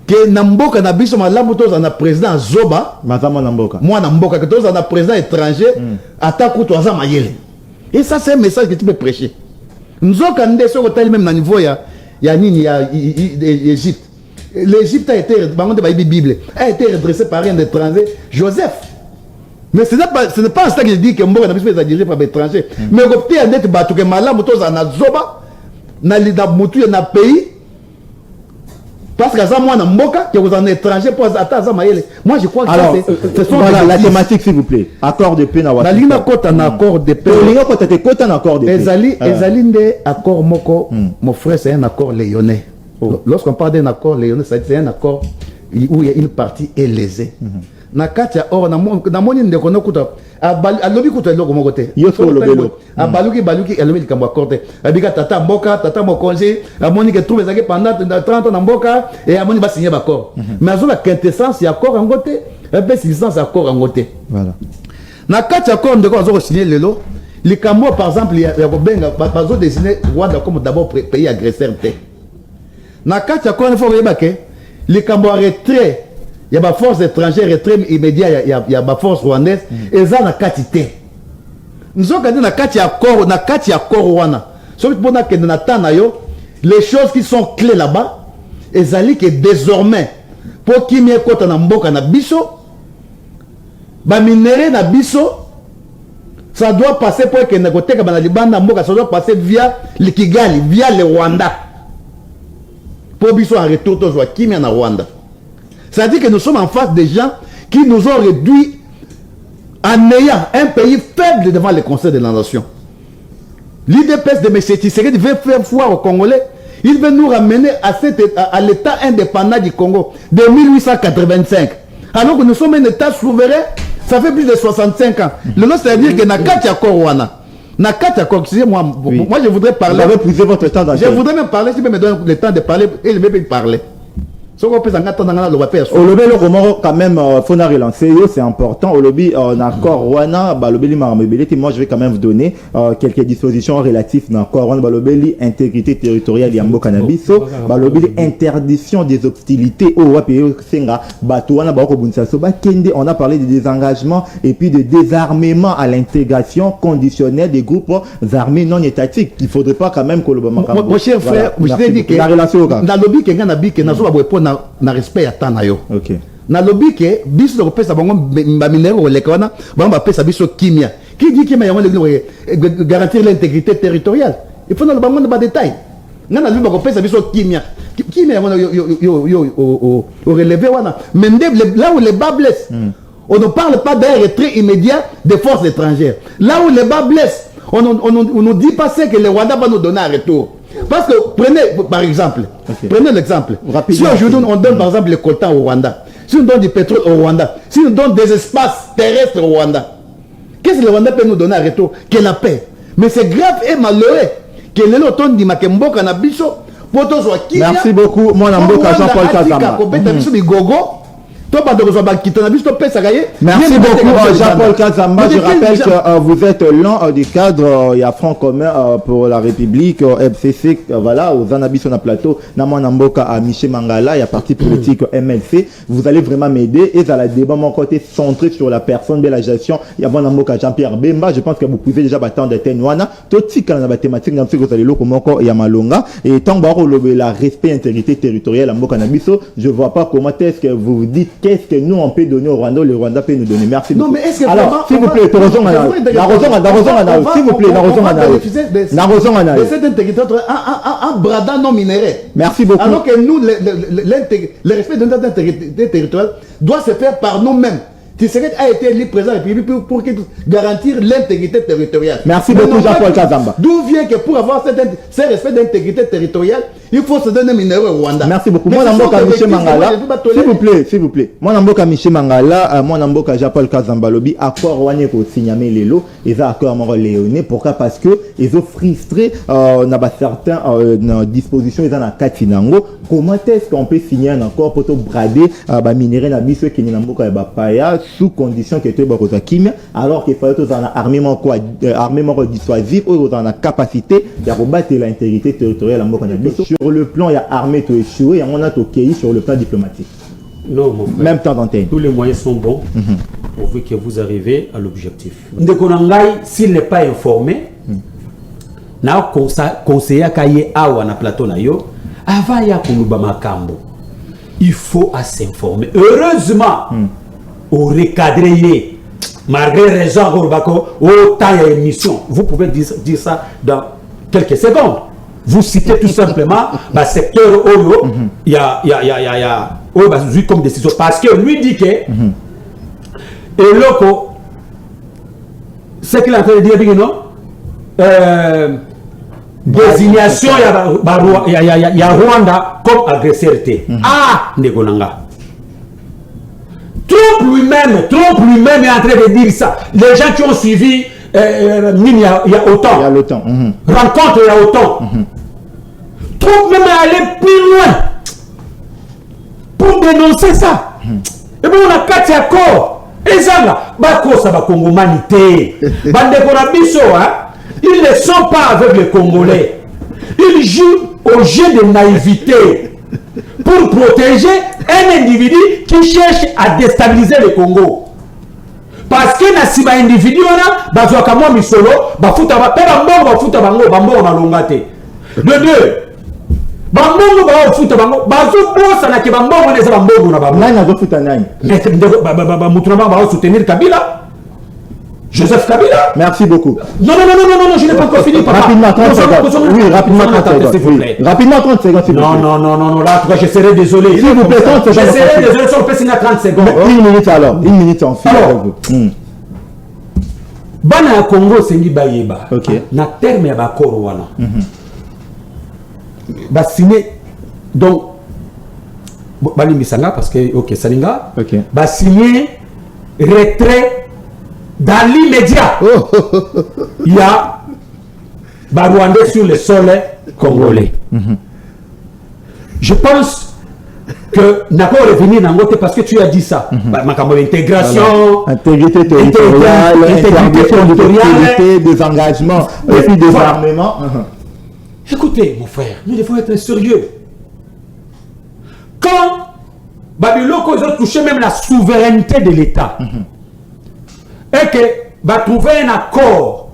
que Namboka na biso malamu tous en a président Zoba. Mazama Namboka. Moi Namboka que tous en a président étranger attaque tous en mayele. Et ça c'est un message que tu peux prêcher. Nous avons quand même même niveau ya nini ya Égypte. L'Égypte a été Bible a été redressé par un étranger Joseph. Mais ce n'est pas ça que je dis que Mboka na biso est dirigé par étranger. Mais opté à d'être battu que malamu tous en a Zoba. Na mutu na pays parce que ça moi na mboka que vous en étranger pour attendre mayele. Moi je crois que alors, ça c'est voilà la thématique s'il vous plaît. Accord de paix na Washington. Na linga kota na accord de paix. Linga kota te kota na accord de paix. Ezali nde accord moko mon frère c'est un accord léonais. Lorsqu'on parle d'un accord léonais c'est un accord où il y a une partie est lésée. Na katia or na moni ndeko no kuta alobi kuta eloko moko te yoso lobelo baluki alobi likambo accordé abika tata mokonzi amoni que trouve ezaki pendant 30 ans na mboka et amoni ba signer accord mais azo la quintessence ya accord ngote et be substance accord ngote voilà na katia accord ndeko azo signer lelo likambo par exemple ya kobenga bazo désigner Rwanda comme d'abord pays agresseur te na katia accord il faut yeba ke likambo retrait. Il y a des forces étrangères, retrait immédiat, il y a des forces rwandaises, et ça, na katité. Nous avons dit na kati accord, na kati accord wana. Sauf que les choses qui sont clés là-bas, et ça dit que désormais, pour qui m'y est na mboka na biso, ba minéré na biso, ça doit passer pour que na côté na libanda mboka, ça doit passer via le Kigali, via le Rwanda. Pour biso en retour, to qui m'y na Rwanda. C'est-à-dire que nous sommes en face des gens qui nous ont réduit en ayant un pays faible devant le Conseil de la Nation. L'IDPS de M. Tshisekedi veut faire foi aux Congolais. Il veut nous ramener à l'état indépendant du Congo de 1885. Alors que nous sommes un état souverain, ça fait plus de 65 ans. Le nom, c'est-à-dire que Nakati Akorwana. Nakati Akor, excusez-moi, moi je voudrais parler. Vous avez pris votre temps Je voudrais même parler, si vous me donnez le temps de parler, et je vais parler. Quand même, faut relancer, c'est important. Au lobby, en accord Rwanda, moi je vais quand même vous donner quelques dispositions relatives à l'accord Rwanda, intégrité territoriale Yambo Cannabis, interdiction des hostilités au on a parlé de désengagement et puis de désarmement à l'intégration conditionnelle des groupes armés non étatiques. Il ne faudrait pas quand même que le mon cher frère, je t'ai dit que la relation dans le lobby, na respect ya tana yo. OK. Na lobby ke biso ko pesa bango ba minero le kona, bango ba pesa biso kimia. Qui dit kimia yango le garantir l'intégrité territoriale. Il faut dans bango ba détail. Ngana lui ba ko pesa biso kimia. Kimia yango yo relever wana. Mais là où les bas blessent. On ne parle pas d'un retrait immédiat des forces étrangères. Là où les bas blessent, on nous dit pas que le Rwanda va nous donner un retour. Parce que, prenez par exemple, prenez l'exemple. Si aujourd'hui on donne par exemple le coltan au Rwanda, si on donne du pétrole au Rwanda, si on donne des espaces terrestres au Rwanda, qu'est-ce que le Rwanda peut nous donner en retour? Que la paix. Mais c'est grave et malheureux que les loton di Makemboka na biso, poto soit qui. Merci beaucoup, mon Namboka Jean-Paul Kazamba. Merci beaucoup Jean-Paul Kazamba. Je rappelle que vous êtes l'un du cadre, il y a Front commun pour la République, FCC, voilà, aux Anabis sur le plateau, Namon Namboka à Michel Mangala, il y a parti politique MLC. Vous allez vraiment m'aider et à la débat, mon côté centré sur la personne de la gestion. Il y a mon Namboka Jean-Pierre Bemba. Je pense que vous pouvez déjà battre de Tenwana. Tout ce qui est la thématique, vous allez le comment il y a Malonga. Et tant que la respect intégrité territoriale à Mboka Nabiso, je vois pas comment est-ce que vous vous dites qu'est-ce que nous on peut donner au Rwanda, le Rwanda peut nous donner. Merci beaucoup. Non, mais est-ce que alors, s'il vous plaît, s'il vous plaît, de cette intégrité, un bradin non minéré. Merci beaucoup. Alors que nous, le respect de notre intégrité territoriale doit se faire par nous-mêmes. Tshisekedi a été élu président de la République pour garantir l'intégrité territoriale. Merci beaucoup, Jean-Paul Kazamba. D'où vient que pour avoir ce respect d'intégrité territoriale, il faut se donner minéraux au Rwanda. Merci beaucoup. Moi, Namboka Michel Mangala, s'il vous plaît. Moi, Namboka Michel Mangala, moi, Namboka Jean-Paul Kazamba Lobi, accord Rwanda pour signer les lots, ils ont accord Moro Léoné. Pourquoi? Parce que ils ont frustré certaines dispositions, ils ont un cas finango. Comment est-ce qu'on peut signer un accord pour brader minéraux na biso qui Namboka Bapaya sous condition que tu es kimia, alors qu'il fallait un armement dissuasif ou dans la capacité de rebattre l'intégrité territoriale sur le plan, il y a armée to échoué et on a toqué sur le plan diplomatique. Non, mon frère. Même temps d'antenne. Tous les moyens sont bons pourvu que vous arrivez à l'objectif. Ndekonangai, s'il n'est pas informé, na conseiller Kaye Awa na plateau na yo, avant ya kuluba makambo, il faut s'informer. Heureusement, au recadrer, malgré raison, autant il y a émission. Vous pouvez dire ça dans quelques secondes. Vous citez tout simplement le secteur Oyo, il y a comme décision. Parce que lui dit que, et loco, ce qu'il est en train de dire, non? Désignation, il y a Rwanda comme agresseur. Ah, Negonanga. Trump lui-même est en train de dire ça. Les gens qui ont suivi, il y a autant. Rencontre, il y a autant. Trump même est allé plus loin pour dénoncer ça. Et bien on a 4 accords. Et ça là, ça va Congomanité. Ils ne sont pas avec les Congolais. Ils jouent au jeu de naïveté pour protéger un individu qui cherche à déstabiliser le Congo. Parce que si un individu là, bazoaka misolo, bafuta ba peba mbongo bafuta bango bambongo na longate. De deux, bambongo ba futa bango, bazo bosa na ke bambongo neza bambongo na bambongo. Nani azofuta nani? Mutunama ba soutenir Kabila. Joseph Kabila. Merci beaucoup. Non, je n'ai pas encore fini. Rapidement, 30 secondes. Oui, rapidement, 30 secondes. S'il vous plaît. Rapidement, 30 secondes, s'il vous plaît. Non, là, en tout cas, je serai désolé. S'il vous plaît, 30 secondes. Je serai désolé si on peut signer à 30 secondes. Une minute alors. Une minute en fait. Alors, Bana Congo, c'est ni Bayeba. Ok. Na terme ya bakoro wana. Ba signer. Donc, Bali Misanga, parce que, ok, Salinga. Ok. Ba signer retrait. Dans l'immédiat, il y a Rwandais sur le sol congolais. Je pense que Nako revenir dans l'autre parce que tu as dit ça. Intégration, intégrité territoriale, intégrité des engagements et puis des armements. Écoutez, mon frère, nous devons être sérieux. Quand Babyloko a touché même la souveraineté de l'État, et que va trouver un accord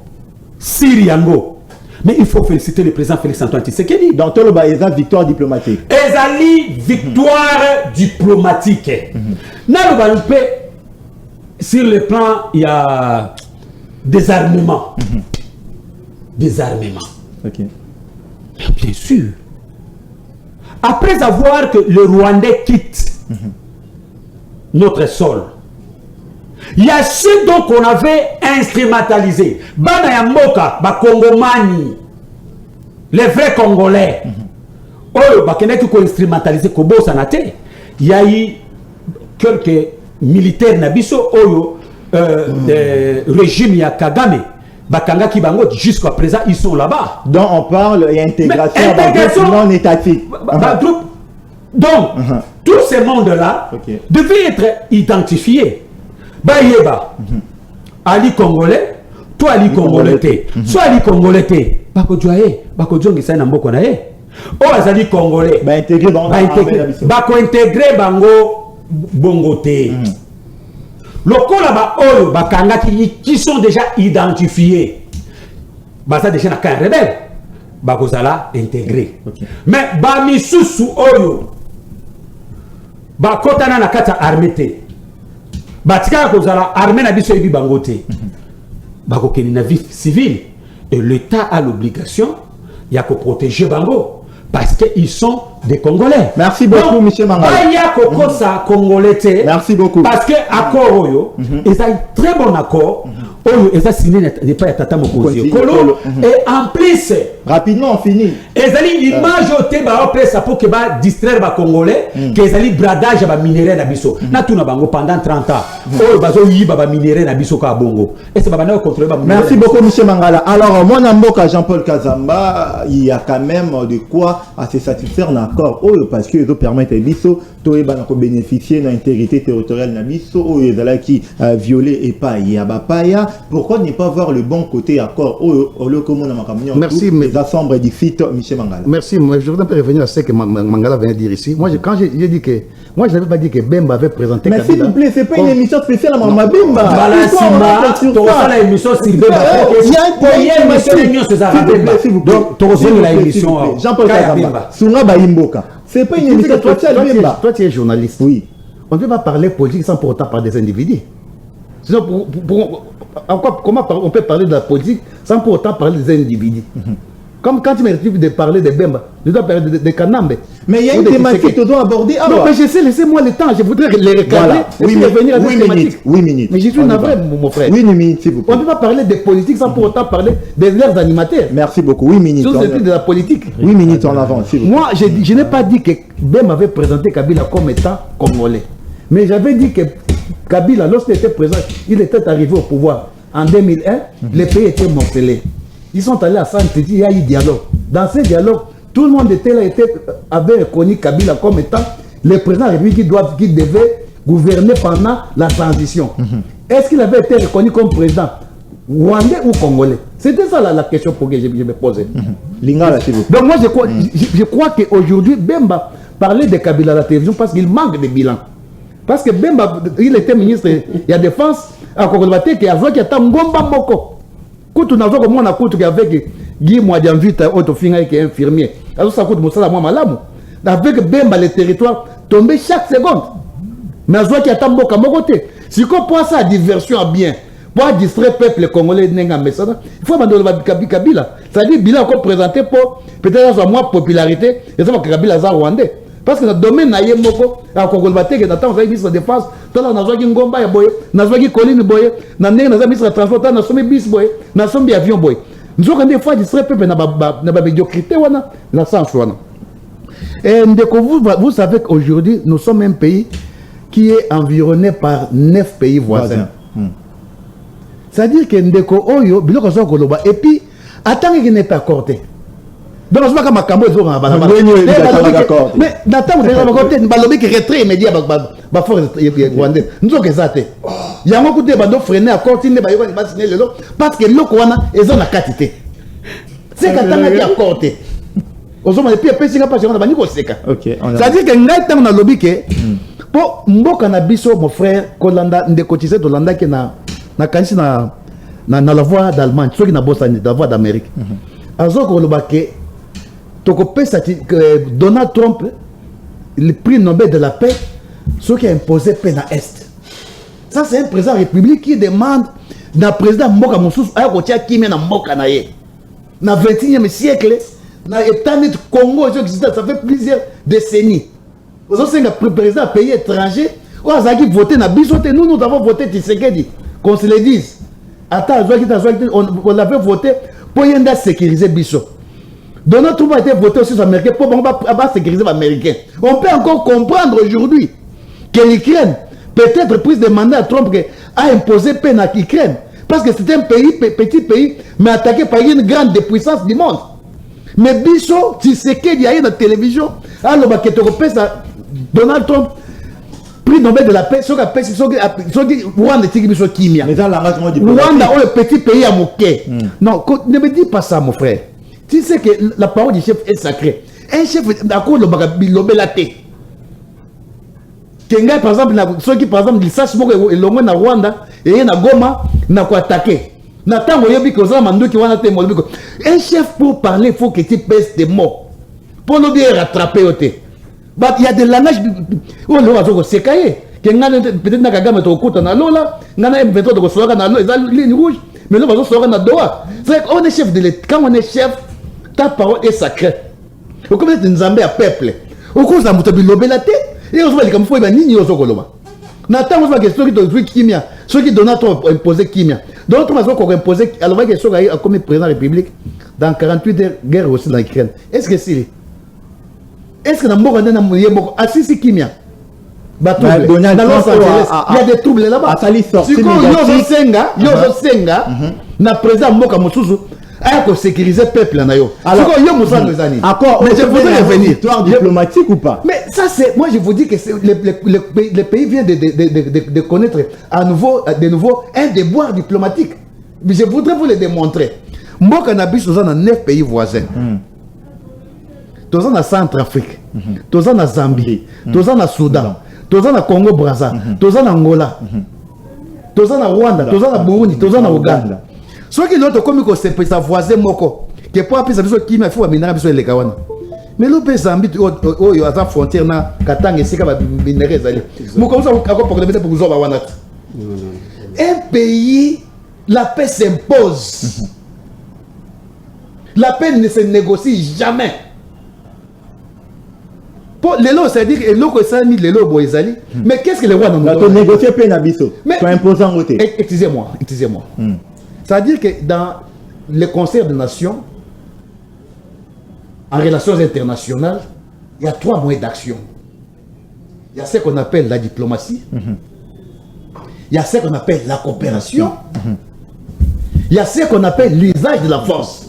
syriango. Mais il faut féliciter le président Félix-Antoine Tshisekedi. Dans tout le bas, il y a victoire diplomatique. Ezali victoire diplomatique. Sur le plan, il y a désarmement. Désarmement. Ok. Mais bien sûr. Après avoir que le Rwandais quitte notre sol, il y a ceux donc qu'on avait instrumentalisé. Bana Yamboka, Bakongomani, les vrais Congolais. Oh, Bakene qui ont instrumentalisé Kobo Sanate. Il y a eu quelques militaires Nabiso, Oyo, régime Yakagame, Bakanga Kibango, jusqu'à présent, ils sont là-bas. Donc on parle d'intégration non étatique. Donc, tous ces mondes-là devaient être identifiés. Bayeba, Ali Congolais, toi Ali Congolais, soit Ali Congolais, Bako Djoaye, Bako Djongi Sana Mboko Nae, O Azali Congolais, Bako intégré Bango Bongote. Loko là-bas, Oyo, Bakanga qui sont déjà identifiés. Basa déjà n'a qu'un rebelle, Bako Zala intégré. Mais Bami Susu Oyo, ba kotana na kata armée batika kozala armée na biso ebi bangote bako keni na vie civile et l'État a l'obligation ya ko protéger bango parce que ils sont des Congolais. Merci beaucoup, monsieur Mangala. Il y a Koko sa Congolais. Merci beaucoup. Parce que accord oyo, ils ont un très bon accord. Oyo, ils ont signé n'est pas Tata Mokozi. Et en plus, rapidement on finit. Ils ont l'image au thé ba place pour que ba distraire ba Congolais, qu'ils ont bradage ba minerai na biso. Na tout na bango pendant 30 ans. Oyo bazo yiba ba minerai na biso ka bongo. Et c'est ba na contrôler ba. Merci beaucoup, monsieur Mangala. Alors moi Namboka Jean-Paul Kazamba, il y a quand même de quoi à se satisfaire un accord parce que ils permettent à biso to bénéficier de l'intégrité territoriale na biso ou qui violer et pas y a bapaya. Pourquoi ne pas voir le bon côté accord merci les assemblées du site Michel Mangala. Merci, mais je voudrais revenir à ce que Mangala vient de dire ici. Moi quand j'ai dit que moi je n'avais pas dit que Bemba avait présenté. Mais s'il vous plaît, c'est pas une émission spéciale à Mama Bemba. La émission sur Bemba. Il y a une émission donc tu reçois la émission Jean-Paul Kazamba. Sunga Baimboka. C'est pas une émission spéciale Bemba. Toi tu es journaliste. Oui. On ne peut pas parler politique sans pour autant parler des individus. Sinon, comment on peut parler de la politique sans pour autant parler des individus? Comme quand tu me dis de parler de Bemba, je dois parler de Kanambe. Mais il y a une thématique que tu dois aborder. Non, mais je sais, laissez-moi le temps, je voudrais les recadrer. Oui, venir à 8 minutes. Mais je suis navré, mon frère. 8 minutes, s'il vous plaît. On ne peut pas parler de politique sans pour autant parler des leurs animateurs. Merci beaucoup. 8 minutes. C'est de la politique. 8 minutes en avant, s'il vous plaît. Moi, je n'ai pas dit que Bemba avait présenté Kabila comme étant congolais. Mais j'avais dit que Kabila, lorsqu'il était présent, il était arrivé au pouvoir en 2001, les pays étaient morcelés. Ils sont allés à Saint-Titi, il y a eu dialogue. Dans ce dialogue, tout le monde avait reconnu Kabila comme étant le président de la République qui devait gouverner pendant la transition. Est-ce qu'il avait été reconnu comme président rwandais ou congolais? C'était ça la question pour que je me posais. Donc moi je crois qu'aujourd'hui, Bemba parlait de Kabila à la télévision parce qu'il manque de bilan. Parce que Bemba, il était ministre de la Défense à Kogolbate qui a vu qu'il y a Ngomba Moko. Quand on a vu comment on a coupé avec Guy Mouadianvita, Autofinga qui est infirmier. Alors ça coûte Moussala Mouamalamou. Avec Bemba, le territoire tombait chaque seconde. Mais on a vu qu'il y a Mboka Mokote. Si on pense à diversion à bien, pour distraire le peuple congolais, il faut abandonner Kabila. C'est-à-dire qu'il a présenté pour peut-être avoir moins de popularité, et ça va que Kabila est rwandais. Parce que dans le domaine naïe moko à Kogolbate que dans le ministre de défense dans la zone ngomba ya boye na zone colline boye na ndenge na ministre de transport na somme bis boye na somme avion boye nous avons des fois distrait peuple na ba médiocrité wana na sans wana. Et vous savez qu'aujourd'hui nous sommes un pays qui est environné par 9 pays voisins. C'est-à-dire que ndeko oyo biloko zo koloba et puis attends qu'il n'est pas accordé. Donc, je ne sais pas comment il faut d'accord. Mais d'attendre que retrait immédiat la force rwandaise. Nous sommes exactés. Il y a beaucoup de gens qui freiner à continuer parce que l'eau est en quantité. C'est qu'à temps qui a accordé. C'est-à-dire que nous avons lobby que pour Mboka na biso, mon frère, Kolanda, de cotiser de Landa qui na la voie d'Allemagne, ceux qui na bossé la voie d'Amérique. Alors que Donald Trump, le prix Nobel de la paix, ce qui a imposé paix dans l'Est. Ça, c'est un président de la République qui demande d'un président Mboka Moussous à Rotia qui met dans Mboka Naye. Dans le 21e siècle, dans l'État du Congo, ça fait plusieurs décennies. Vous avez un président de pays étranger, nous avons voté Tshisekedi, qu'on se le dise. Attends, on avait voté pour sécuriser Bissot. Donald Trump a été voté aussi aux Américains pour sécuriser les Américains. On peut encore comprendre aujourd'hui que l'Ukraine, peut-être prise de mandat à Trump, a imposé paix à l'Ukraine. Parce que c'est un petit pays, mais attaqué par une grande puissance du monde. Mais Bissot, tu sais qu'il y a une télévision, alors que Donald Trump, prix Nobel de la paix, Rwanda, le petit pays à Moké. Non, ne me dis pas ça, mon frère. Tu sais que la parole du chef est sacrée. Un chef d'accord le bagabilobelate. Kenga par exemple, ceux qui par exemple ils sachent que l'homme na Rwanda et na Goma n'a quoi attaquer. N'attends yobi que ça mando qui wana te molbi. Un chef pour parler, il faut que tu pèses tes mots. Pour le bien rattraper oté. Il y a des langages. Oh, le c'est caillé. Peut-être na Kagame to kota na lola, ngana M23 to soka na lola, ligne rouge, mais là on soka na doa. C'est on est chef de l'État, quand on est chef, ta parole est sacrée. Au comme c'est Nzambe à peuple. Au cause na muto bilobe la tête, et on va comme faut ba nini yo sokoloba. Na tango va question qui doit kimia, ceux qui donnent trop imposer kimia. D'autres maso ko imposer alors va question comme président de la République dans 48 heures guerre aussi dans l'Ukraine. Est-ce que c'est est-ce que na mboka na muyemo assisi kimia? Il y a des troubles là-bas. Si on senga, na président Mboka Mosusu a sécuriser le peuple. Alors, mais je voudrais revenir. Histoire diplomatique ou pas? Mais ça, c'est. Moi, je vous dis que le pays vient de connaître de nouveau un déboire diplomatique. Mais je voudrais vous le démontrer. Mboka Nabiso dans 9 pays voisins. Tous en Centrafrique, tous en Zambie, tous en Soudan. Tous en Congo Brazza, tous en Angola, tous en Rwanda, tous en Burundi, tous en Ouganda. Ceux qui l'ont commis que c'est sa voisin moko, qui pour appeler sa besoin qui m'a fait minera besoin les kawana. Mais le pays Zambie, il y a une frontière na Katanga et c'est comme minéraux zali. Moi comme ça encore pour mettre pour zoba wanat. Un pays, la paix s'impose. La paix ne se négocie jamais. Les lots, c'est-à-dire que les lots, c'est mis les lots, mais qu'est-ce que les rois n'ont pas négocié peine à Bisso. Tu imposant en côté. Excusez-moi. C'est-à-dire que dans les concerts de nations, en relations internationales, il y a 3 moyens d'action. Il y a ce qu'on appelle la diplomatie, il y a ce qu'on appelle la coopération, il y a ce qu'on appelle l'usage de la force.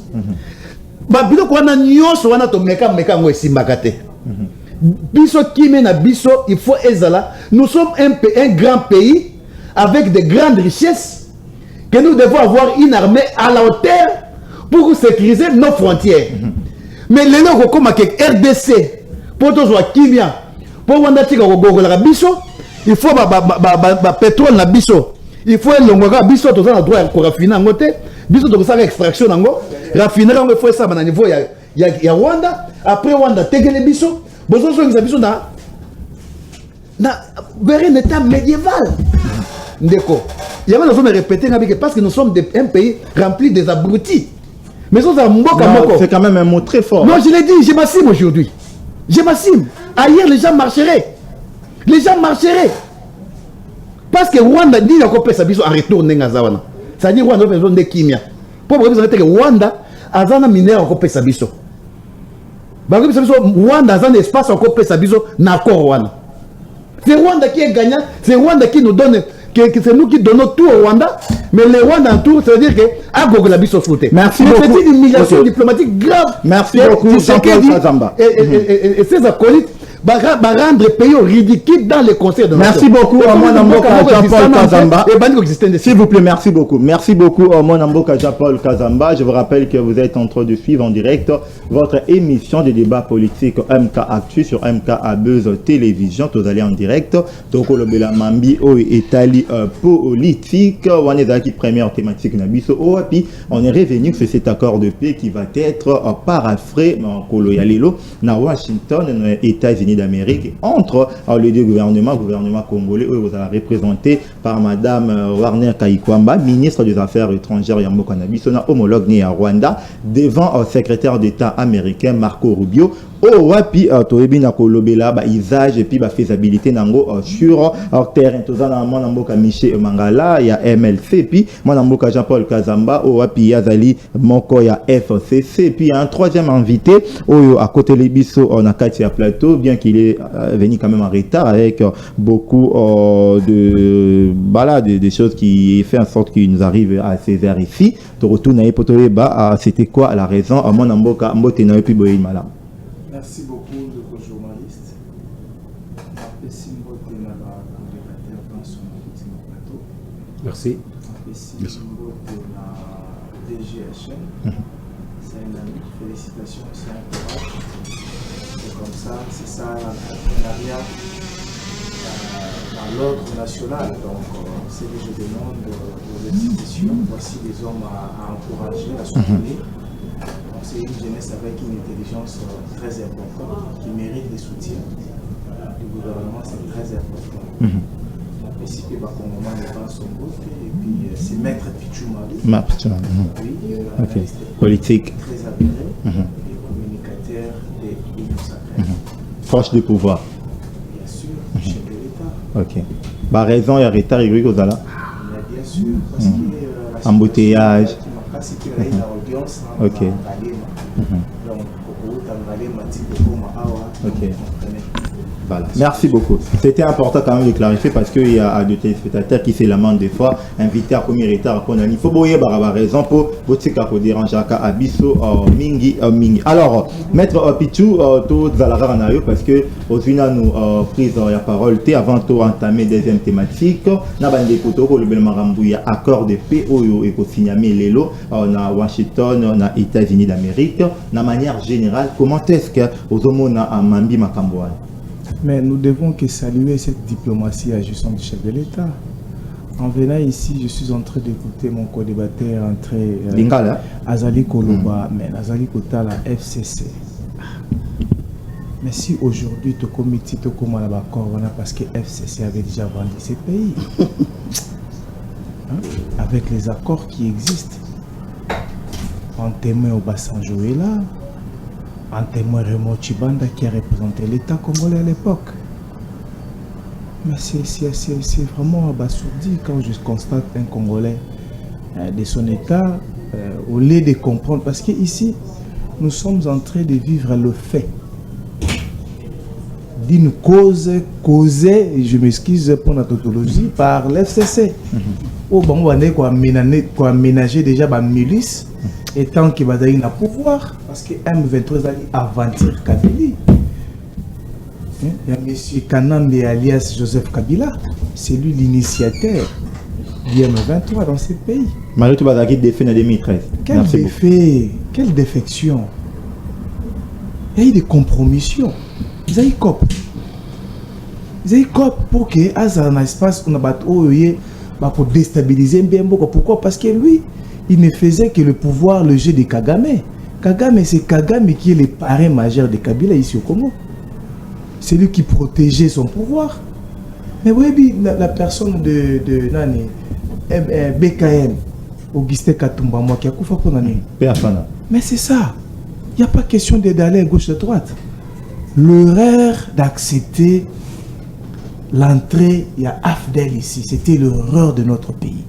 Biso Kimena Biso, il faut ezala. Nous sommes un grand pays avec de grandes richesses que nous devons avoir une armée à la hauteur pour sécuriser nos frontières. Mais les gens comme RDC, pour tous les Kimia, pour la Biso, il faut pétrole na Biso, il faut l'ongoga Biso, tout ça droit pour raffiner en côté, Biso tout ça extraction en go, raffiner il faut ça à niveau il y a Rwanda, après Rwanda tegele Biso. Besoin de besoin un état médiéval. Ndeko. Il y a besoin de répéter parce que nous sommes un pays rempli des abrutis. Mais c'est quand même un mot très fort. Non, je l'ai dit, je m'assume aujourd'hui. Je m'assume. Ailleurs, les gens marcheraient. Les gens marcheraient. Parce que Rwanda dit qu'on peut s'habiller en retour. Ça dit Rwanda a besoin de Kimia. Pour vous dire que Rwanda a un mineur qu'on peut s'habiller. Rwanda a un espace encore plus abiso na Rwanda. C'est Rwanda qui est gagnant, c'est Rwanda qui nous donne, c'est nous qui donnons tout au Rwanda, mais le Rwanda en tout, ça veut dire que à Gogo la biso sauté. Merci beaucoup. C'est une immigration diplomatique grave. Merci beaucoup, Jean-Paul Kazamba. Et ses acolytes rendre le pays ridicule dans les concerts de merci beaucoup, Jean-Paul Kazamba. S'il vous plaît, merci beaucoup. Merci beaucoup, Jean-Paul Kazamba. Je vous rappelle que vous êtes en train de suivre en direct votre émission de débat politique MK Actu sur MK Buzz Télévision. Vous allez en direct. Donc, le Mambi Italie politique. On est dans la première thématique. On est revenu sur cet accord de paix qui va être paraphrasé dans Washington, dans les États-Unis d'Amérique, entre les deux gouvernements congolais, vous allez représenté par Madame Warner Kayikwamba, ministre des Affaires étrangères Yambo Cannabis, homologue né à Rwanda, devant le secrétaire d'État américain Marco Rubio. Wapi toebina kolobela ba usage et puis ba faisabilité nango sur terrain tozana mwana mboka Michel Mangala ya MLC puis mwana mboka Jean-Paul Kazamba wapi yazali moko ya FCC puis un troisième invité oyo à côté les biso on a Katia Plateau bien qu'il est venu quand même en retard avec beaucoup de choses qui fait en sorte qu'il nous arrive à ces heures ici to retourne et potoleba c'était quoi la raison mwana mboka mbote na puis boyi malam. Merci beaucoup de vos journalistes. Merci. Merci. DGHM. C'est un ami. Félicitations, c'est un courage. C'est comme ça, c'est ça l'entrepreneuriat dans l'ordre national. Donc, c'est que je demande aux institutions, voici des hommes à encourager, à soutenir. C'est une jeunesse avec une intelligence très importante qui mérite des soutiens du gouvernement, c'est très important. On peut citer Bakongoman et Bansongo, et puis c'est Maître Pichoumadou. Oui, politique. Très avéré, et communicateur des livres sacrés. Proche du pouvoir. Bien sûr, chef de l'État. Ok. Bah raison, il y a retard, il y a bien sûr, parce que embouteillage. Ok. Ok. Voilà. Merci beaucoup. C'était important quand même de clarifier parce qu'il y a des téléspectateurs qui se lamentent des fois, invités à premier retard. Il faut voir la raison pour déranger à Abisso Mingi. Alors, Maître Pichou, tout Zalara Nayo, parce que aujourd'hui, nous prise la parole avant de entamer deuxième thématique. Nous avons des photos pour le accord de paix et pour signer Lelo na Washington, na États-Unis d'Amérique. De manière générale, comment est-ce que aux hommes à Mambi Makambouane? Mais nous devons que saluer cette diplomatie à gestion du chef de l'État. En venant ici, je suis en train d'écouter mon co-débatteur entrer Azali Koloba, mais Azali Kota la FCC. Mais si aujourd'hui tu comité tu comment là parce que FCC avait déjà vendu ces pays, avec les accords qui existent, en témoin au Bassanjo est là. En témoin Raymond Chibanda qui a représenté l'État congolais à l'époque. Mais c'est vraiment abasourdi quand je constate un Congolais de son État au lieu de comprendre. Parce qu'ici, nous sommes en train de vivre le fait d'une cause causée, et je m'excuse pour la tautologie, par l'FCC. Au bon, on a aménagé déjà la milice. Et tant qu'il va donner le pouvoir, parce que M23 a aventure Kabila. Il y a M. Kanambe alias Joseph Kabila, c'est lui l'initiateur du M23 dans ce pays. Malgré tout, il a défait en 2013. Quel défait, quelle défection. Il y a eu des compromissions. Ils ont eu cop. Ils ont eu cop pour que un espace pour déstabiliser bien beaucoup. Pourquoi? Parce que lui, il ne faisait que le pouvoir, le jeu de Kagame. Kagame, c'est Kagame qui est le parrain majeur de Kabila ici au Congo. C'est lui qui protégeait son pouvoir. Mais oui, la personne de Nani, BKM, Augustin Katumba, moi qui a coupé pour Nani. Mais c'est ça. Il n'y a pas question d'aller à gauche et à droite. L'erreur d'accepter l'entrée, il y a AFDEL ici. C'était l'erreur de notre pays.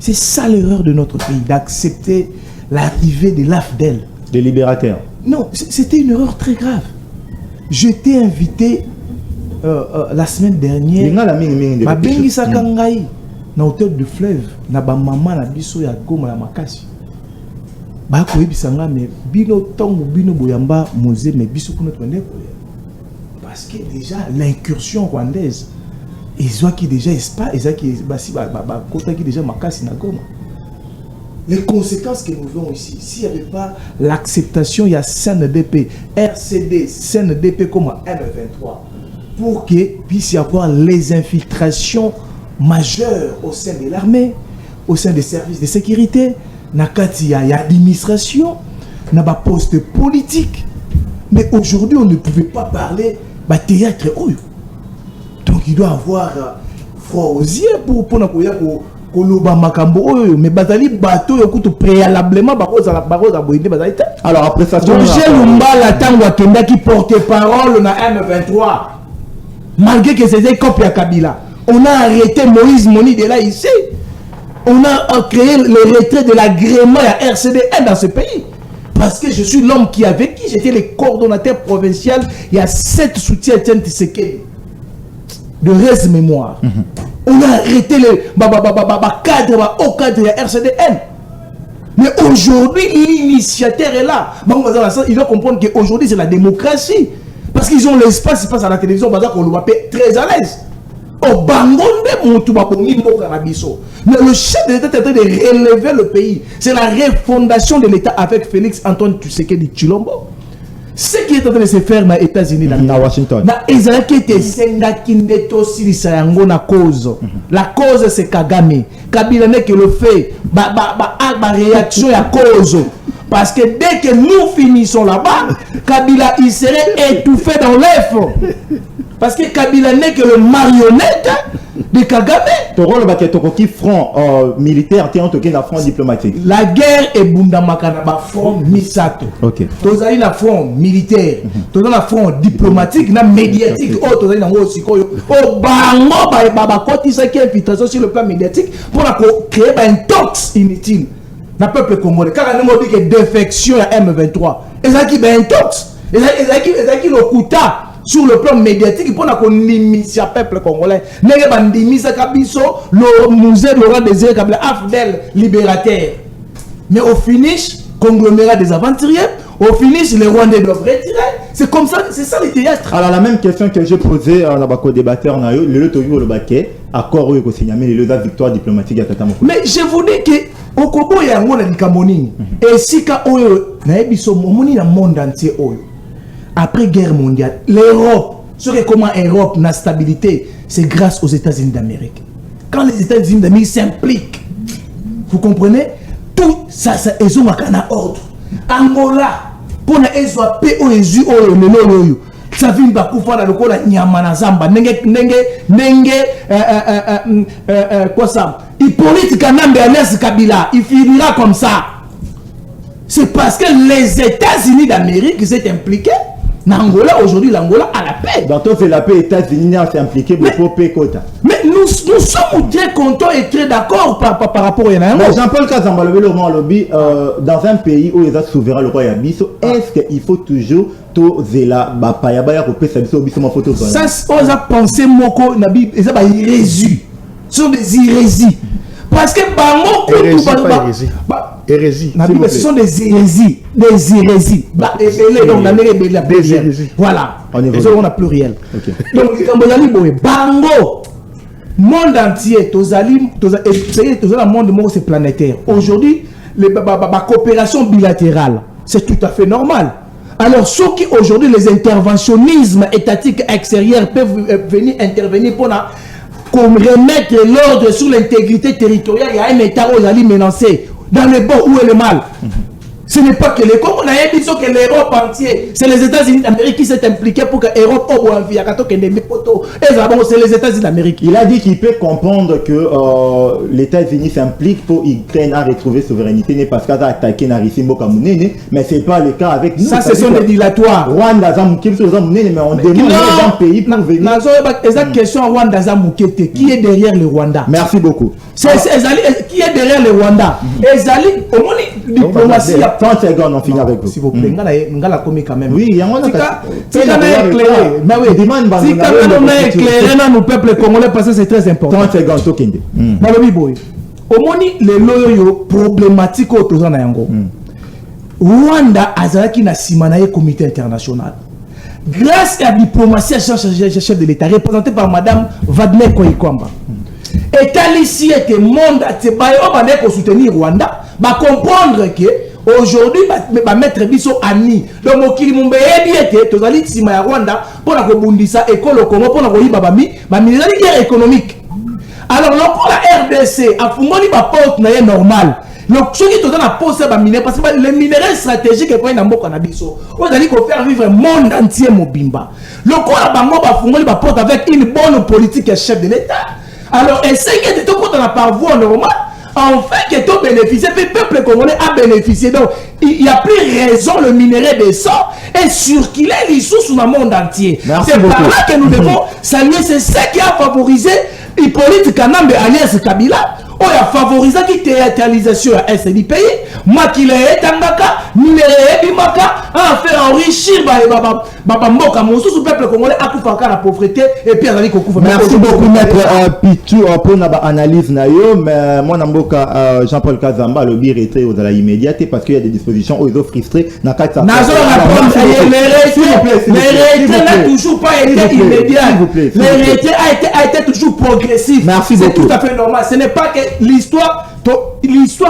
C'est ça l'erreur de notre pays, d'accepter l'arrivée de l'AFDEL. Des libérateurs. Non, c'était une erreur très grave. Je t'ai invité la semaine dernière à Bengi Sakangai, na hauteur du fleuve, na ba maman na biso ya Goma ya Makasi. Ba ko ebisanga me bino tongo bino boyamba mosé me biso ko notre ndeko. Parce que déjà l'incursion rwandaise ils ont qui déjà espace, ils ont qui déjà Makasi na Goma. Les conséquences que nous voyons ici, s'il n'y avait pas l'acceptation, il y a CNDP, RCD, CNDP comme M23, pour qu'il puisse y avoir les infiltrations majeures au sein de l'armée, au sein des services de sécurité, il y a l'administration, il y a des postes politiques. Mais aujourd'hui, on ne pouvait pas parler de théâtre. Donc il doit avoir froid aux yeux pour mais bazali bateau yokutu préalablement alors après ça Roger Lumbala tango akenda qui porte-parole na M23 malgré que c'était copie à Kabila on a arrêté Moïse Moni de là ici on a créé le retrait de l'agrément à RCD1 dans ce pays parce que je suis l'homme qui avec qui j'étais le coordonnateur provincial il y a 7 soutiens Etienne Tshisekedi de reste mémoire. On a arrêté le cadre, au cadre de la RCDN. Mais aujourd'hui, l'initiateur est là. Il doit comprendre qu'aujourd'hui, c'est la démocratie. Parce qu'ils ont l'espace, ils passent à la télévision, on le voit très à l'aise. Au Bangonde, mais le chef de l'État est en train de relever le pays. C'est la refondation de l'État avec Félix Antoine Tshisekedi Tshilombo. Ce qui est en train de se faire dans les États-Unis, dans Washington. La cause, c'est Kagame. Kabila n'est que le fait, réaction à cause. Parce que dès que nous finissons là-bas, Kabila, il serait étouffé dans l'œuf. Parce que Kabila n'est que le marionnette de Kagame. Ton rôle est front militaire, tu es un front diplomatique. La guerre est Bundamakana, front Misato. Ok. Tu as un front militaire, tu as un front diplomatique, médiatique. Oh, tu as un aussi. Oh, bango, côté ça qui est infiltration sur le plan médiatique pour créer un tox inutile. Le peuple congolais, car on a dit que défection à M23. Et ça qui est un tox. Et ça qui est le kuta. Sur le plan médiatique, pour qu'on limite le peuple congolais. N'est-ce pas le musée de Laurent Désiré Kabila, Afdel libérateur. Mais au finish, conglomérat des aventuriers, au finish, les Rwandais doivent retirer. C'est comme ça, c'est ça le théâtre. Alors la même question que j'ai posée à la débatteur, le Toyo le baquet, accord où il y a la victoire diplomatique à Tatamo. Mais je vous dis que au Congo, il y a un monde de Cameroun. Et si il y a un monde entier. Après guerre mondiale, l'Europe, ce que comment l'Europe n'a stabilité, c'est grâce aux États-Unis d'Amérique. Quand les États-Unis d'Amérique s'impliquent, vous comprenez, tout ça, ils ont un ordre. Angola, pour les paix au Jésus, ça vient de Koufa dans le col à Nyamanazamba, quoi ça? Hippolyte Kanambe Alias Kabila, il finira comme ça. C'est parce que les États-Unis d'Amérique s'est impliqués. Angola, aujourd'hui, l'Angola a la paix. Dans tout la paix, les États-Unis sont impliqués pour paix quota. Mais nous sommes très contents et très d'accord par rapport à Yango. Jean-Paul Kazamba, le lobby, dans un pays où les a souverains le roi Yabiso, est-ce qu'il faut toujours tout zéla bapaya baya pour paix ça biso ma photo ça on a pensé moko nabi et ça ba hérésie. Ce sont des hérésies. Parce que hérésie. Ce sont des hérésies. Des hérésies. Voilà. On a pluriel. Donc, Bango, monde entier, le monde c'est planétaire. Aujourd'hui, la coopération bilatérale, c'est tout à fait normal. Alors, ceux qui aujourd'hui, les interventionnismes étatiques extérieurs peuvent venir intervenir pour remettre l'ordre sur l'intégrité territoriale, il y a un État où ils menacé. Dans le bon ou le mal. Ce n'est pas que les Congo, que l'Europe entière, c'est les États-Unis d'Amérique qui s'est impliqué pour que l'Europe c'est les États-Unis d'Amérique. Il a dit qu'il peut comprendre que les États-Unis s'impliquent pour Ukraine à retrouver souveraineté, n'est parce qu'elle a attaqué Narissi Mokamounene, mais ce n'est pas le cas avec nous. Ça, ce sont des dilatoires. Rwanda, mais on demande un pays pour venir. Cette question Rwanda, qui est derrière le Rwanda? Merci beaucoup. Qui est derrière le Rwanda? Au moins, diplomatie. 30 secondes, on finit avec vous. S'il vous plaît, on a commis quand même. Oui, il y a un éclairé. Mais oui, si quand même on a éclairé dans nos peuples congolais, parce que c'est très important. 30 secondes, Tokende. Au moins, les loyaux problématiques au Tozana Yango. Rwanda a qui na simanaye comité international. Grâce à la diplomatie à chef de l'État, représentée par Madame Wagner Koikwamba. Et ici que le monde a soutenir Rwanda, va comprendre que aujourd'hui, va mettre biso ami. Donc, Mokili Mumbe Ebiete, tu as dit si Rwanda, pour la Kobundisa, école au Congo, pour la Koyibabami, ma guerre économique. Alors, la RDC a fondé ma porte normale. Donc, ceux qui te donnent la pause, parce que les minéraux stratégiques, ils ont dit qu'on faire vivre le monde entier, Mobimba. Le corps à Bango va fondé ma porte avec une bonne politique chef de l'État. Alors, essayez de te compter par voie normale, enfin que tu bénéficies, le peuple congolais a bénéficié. Donc, il n'y a plus raison, le minerai descend et circuler les sous sur le monde entier. C'est par là que nous devons saluer, c'est ce qui a favorisé Hippolyte Kanambe alias Kabila. On a favorisé la théâtralisation à l'est du pays. Makile Tangaka, Minere Bimaka, a fait enrichir Mboka Moussou, le peuple congolais a tout fait la pauvreté et puis Azali Kokouf. Merci beaucoup, maître Pitou, pour l'analyse. Mais moi, Mboka Jean-Paul Kazamba, le bir était aux la immédiateté parce qu'il y a des dispositions où ils ont frustré. Les retraits n'a toujours pas été immédiat. Les retraits a été toujours progressif. Merci beaucoup. C'est tout à fait normal. Ce n'est pas que l'histoire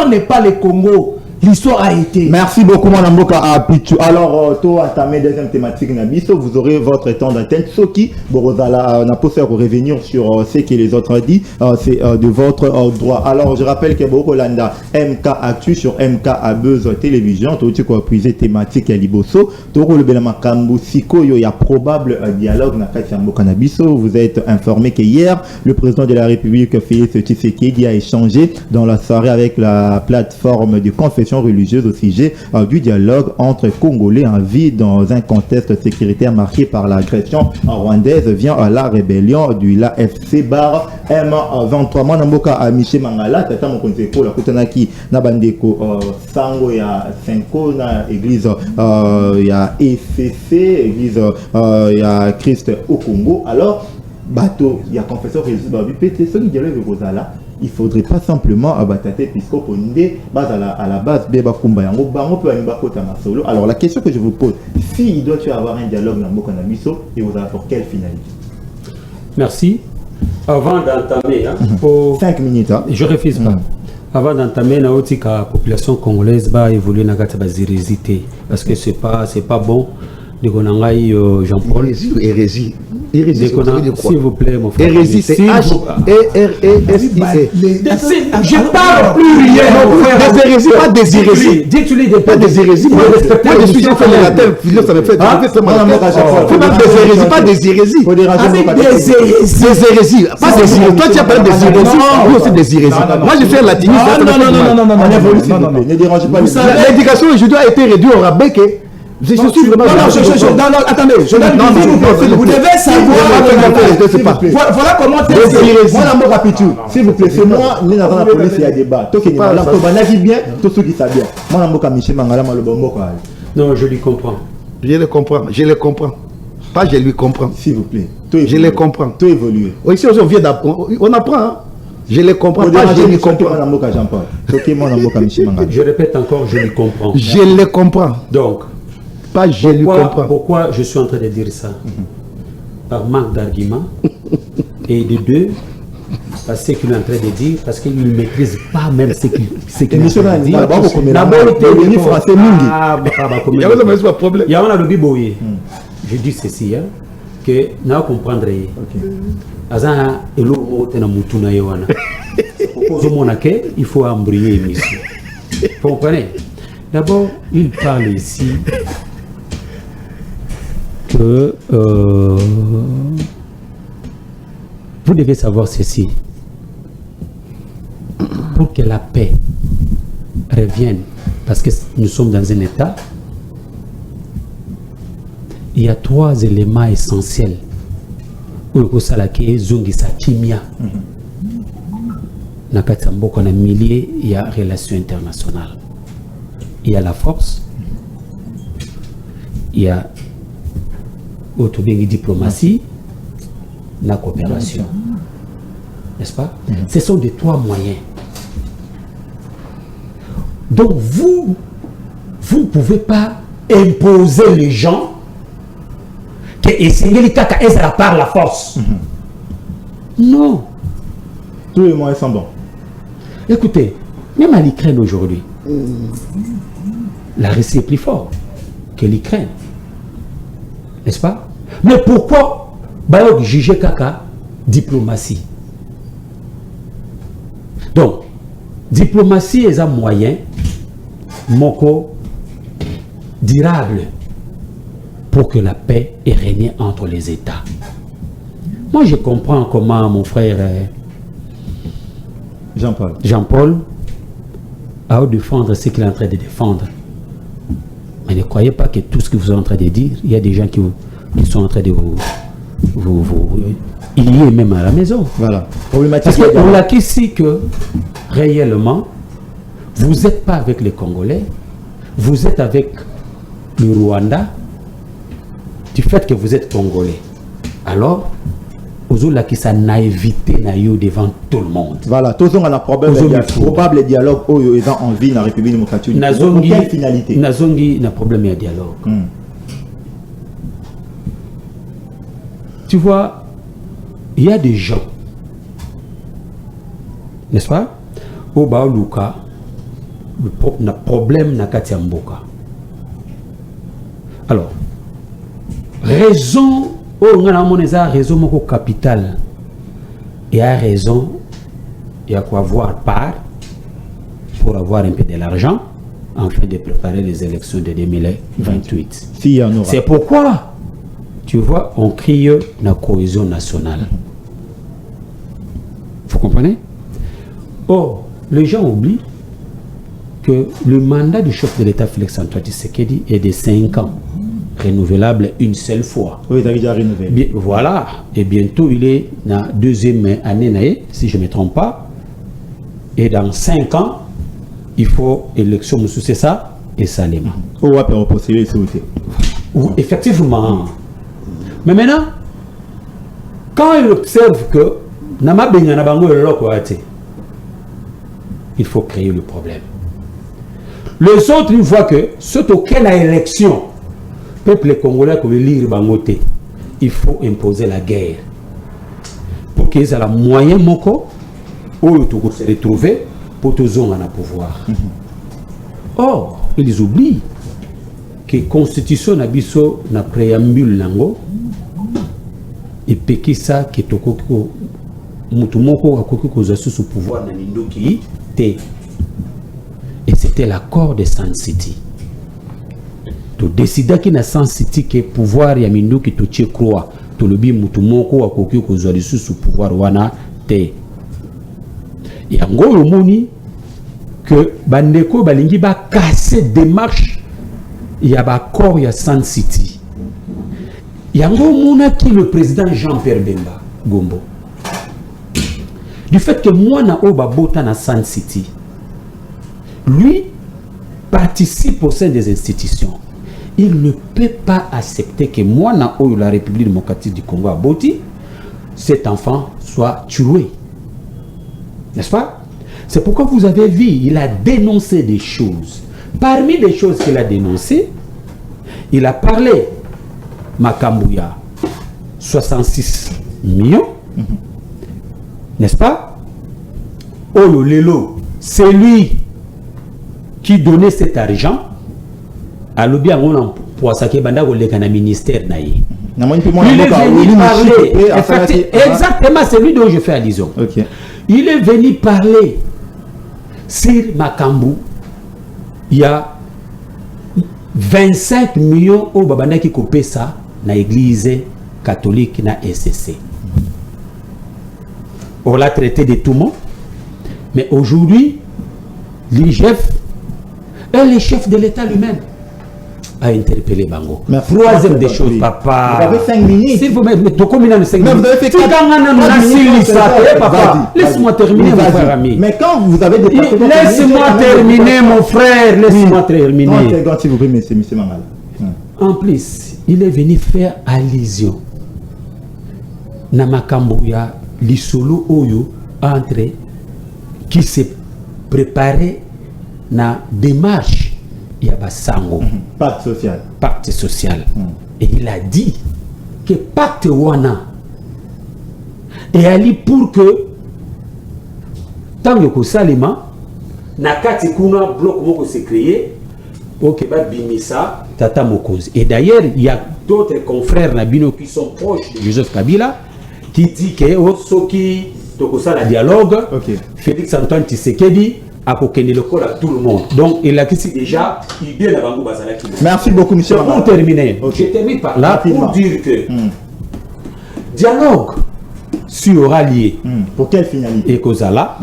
n'est pas le Congo. l'histoire a été. Merci beaucoup, Mme Mboka Apichu. Alors, toi, entamé deuxième thématique Nabiso, vous aurez votre temps d'antenne. Soki, Borozala, n'a pas pour revenir sur ce que les autres ont dit, c'est de votre droit. Alors, je rappelle que Bokolanda, MK Actu sur MK Abuzz Télévision, tout ce qu'on puisé thématique à Liboso, Toro le Belamakambu Siko, il y a probable dialogue na Katia Mboka Nabiso. Vous êtes informé que hier, le président de la République, Félix Tshisekedi, a échangé dans la soirée avec la plateforme de confession religieuse au sujet du dialogue entre Congolais en vie dans un contexte sécuritaire marqué par l'agression rwandaise via la rébellion du l'AFC bar M23. Mwanamboka a Michel Mangala, tata Mokonzeko, la Kutanaki, Nabandeko, Sango ya Senko, na église ya ECC, église ya Christ au Congo. Alors, bateau, il y a confesseur religieuse, peut-être ce qui dialogue avec Rosala. Il ne faudrait pas simplement abattre épiscope à la base. Alors la question que je vous pose, s'il doit y avoir un dialogue dans Mboka Nabiso, et vous avez pour quelle finalité? Merci. Avant d'entamer, 5 minutes. Je ne refuse pas. Avant d'entamer, la population congolaise va évoluer dans la zérésité. Parce que ce n'est pas bon. Jean-Paul. Hérésie. S'il vous plaît, mon frère. Hérésie, c'est H-E-R-E-S-I-E. Je parle plus rien, mon frère. Des hérésies, pas des hérésies. Dis-tu les pas des hérésies. Moi, je suis fait les latin, ça me fait. Pas des hérésies, pas des hérésies. Des hérésies. Pas des hérésies. Toi, tu as parlé des hérésies. Moi aussi, des hérésies. Moi, je fais latiniste. Non. Ne dérangez pas. L'éducation aujourd'hui a été réduite au rabais. Je suis vraiment. Non, attendez, vous devez savoir. Voilà comment s'il vous plaît, c'est moi, nous avons la police, il y a débat. Non, je lui comprends. Je les comprends. Pas je lui comprends. S'il vous plaît. Je les comprends. Tout évolue. Ici, on vient d'apprendre. On apprend. Je les comprends. Pas je les comprends. Je répète encore, je lui comprends. Je les comprends. Donc. Pas je lui comprends. Pourquoi je suis en train de dire ça? Par manque d'arguments. Et de deux, parce qu'il est en train de dire, parce qu'il ne maîtrise pas même ce qu'il est en train de dire. Il y a un lobby boyé. Je dis ceci, que nous comprendre. Il faut embrayer ici. Vous comprenez? D'abord, il parle ici que vous devez savoir ceci. Pour que la paix revienne, parce que nous sommes dans un état, il y a 3 éléments essentiels. Nakatamboko na milliers, il y a relations internationales. Il y a la force, il y a diplomatie, la coopération. N'est-ce pas? Ce sont des 3 moyens. Donc vous ne pouvez pas imposer les gens que Esengeli par la force. Non. Tous les moyens sont bons. Écoutez, même à l'Ukraine aujourd'hui, la Russie est plus forte que l'Ukraine. N'est-ce pas? Mais pourquoi juger Kaka diplomatie? Donc, diplomatie est un moyen moko durable pour que la paix ait régné entre les États. Moi, je comprends comment mon frère Jean-Paul à défendre ce qu'il est en train de défendre. Mais ne croyez pas que tout ce que vous êtes en train de dire, il y a des gens qui sont en train de vous il y est même à la maison. Voilà. Parce qu'on l'a ici que réellement, vous n'êtes pas avec les Congolais, vous êtes avec le Rwanda, du fait que vous êtes Congolais. Alors, Ozola qui s'en a évité devant tout le monde. Voilà, tout le monde a un problème. Probable dialogue où ils ont envie dans la République démocratique. Quelle finalité? Nazongi n'a problème de dialogue. Tu vois, il y a des gens, n'est-ce pas? Au Baoluka, na problème na kati ya mboka. Alors raison on a moneza raison moko capital et a raison il y a quoi avoir part pour avoir un peu de l'argent afin de préparer les élections de 2028. C'est pourquoi tu vois on crie la cohésion nationale. Vous comprenez? Oh, les gens oublient que le mandat du chef de l'État Félix-Antoine Tshisekedi est de 5 ans, renouvelable une seule fois. Oui, il a déjà renouvelé. Bien, voilà, et bientôt il est dans la 2e année, si je ne me trompe pas. Et dans 5 ans, il faut élection, c'est ça, et Salema. Oh, ouais, on peut postuler, s'il vous plaît. Effectivement. Mais maintenant, quand il observe que il faut créer le problème. Les autres, ils voient que ce auquel la élection, peuple congolais comme lire bangoté, il faut imposer la guerre pour qu'ils aient la moyen moko où ils se retrouver pour tous ont un pouvoir. Or, ils oublient que la constitution n'a biso na préambule nango et peki ça que tokoko mutumoko akoki koza sous pouvoir na mindoki te. Et c'était l'accord de Sun City. Tu décides qu'il y a Sun City que le pouvoir ya mindoki to tche croix to lobi mutumoko akoki koza sous pouvoir wana te. Et en gros moni que bandeko balingi ba casser démarche il y a accord ya Sun City. Il y a un qui le président Jean-Pierre Bemba Gombo. Du fait que moi na oba bota na Sun City, lui participe au sein des institutions. Il ne peut pas accepter que moi na o la République démocratique du Congo a boti, cet enfant soit tué. N'est-ce pas? C'est pourquoi vous avez vu, il a dénoncé des choses. Parmi les choses qu'il a dénoncées, il a parlé Makambouya 66 millions, n'est-ce pas? Olo Lelo, c'est lui qui donnait cet argent à l'objet pour s'acquérir le ministère. Il est venu parler, exactement, c'est lui dont je fais allusion. Okay. Il est venu parler sur Makambou. Il y a 25 millions au Babana qui coupent ça dans l'église catholique na SCC. On l'a traité de tout le monde. Mais aujourd'hui, l'IGF et le chef de l'État lui-même a interpellé Bango. Troisième des choses, papa. Vous avez 5 minutes. S'il vous plaît, mais combien de 5 minutes? Vous avez fait 4 papa. Laisse-moi terminer, mon frère ami. Mais quand vous avez dépassé... Laisse-moi terminer, mon frère. Laisse-moi terminer. Non, s'il vous plaît, monsieur Mangal. En plus, il est venu faire allusion. Namakambuya, l'isolo oyo, entre qui s'est préparé na démarche. Il y a Bassango. Pacte social. Pacte social. Et il a dit que pacte wana et ali pour que tant que salima nakati kuna bloc moko s'est créé pour que ba bimisa tata mokozi. Et d'ailleurs il y a d'autres confrères nabino qui sont proches de Joseph Kabila qui dit que soki toko la dialogue Félix Antoine Tshisekedi à tout le monde. Donc, il a quitté déjà. Merci beaucoup, monsieur. Pour terminer, je termine par là pour dire que dialogue sur allié. Pour quelle finalité? Et Kozala,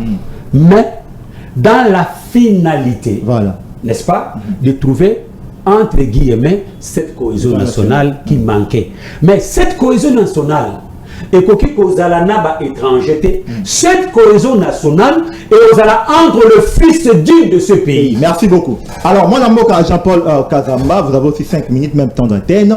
mais dans la finalité, voilà, n'est-ce pas, de trouver entre guillemets cette cohésion nationale qui manquait. Mais cette cohésion nationale, et que Kozala naba étranger, cette cohésion nationale et Kozala entre le fils digne de ce pays. Merci beaucoup. Alors, mon amour Jean-Paul Kazamba, vous avez aussi 5 minutes, même temps d'antenne.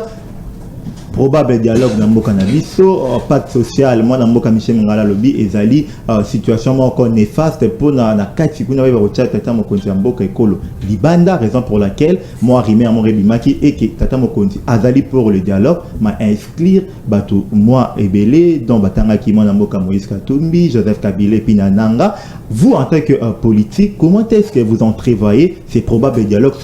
probable dialogue na mboka na biso pacte social moi na mboka Michel Ngala lobi ezali situation moko néfaste pour na kati kuna ba ko tata mokonzi ya mboka ekolo libanda, raison pour laquelle moi rimé à mon rebimaki et que tata mokonzi azali pour le dialogue ma inscrire bato moi ebelé dans batanga ki moi na mboka Moïse Katumbi, Joseph Kabila et Pinananga. Vous en tant que politique, comment est-ce que vous entrevoyez ces probables dialogues?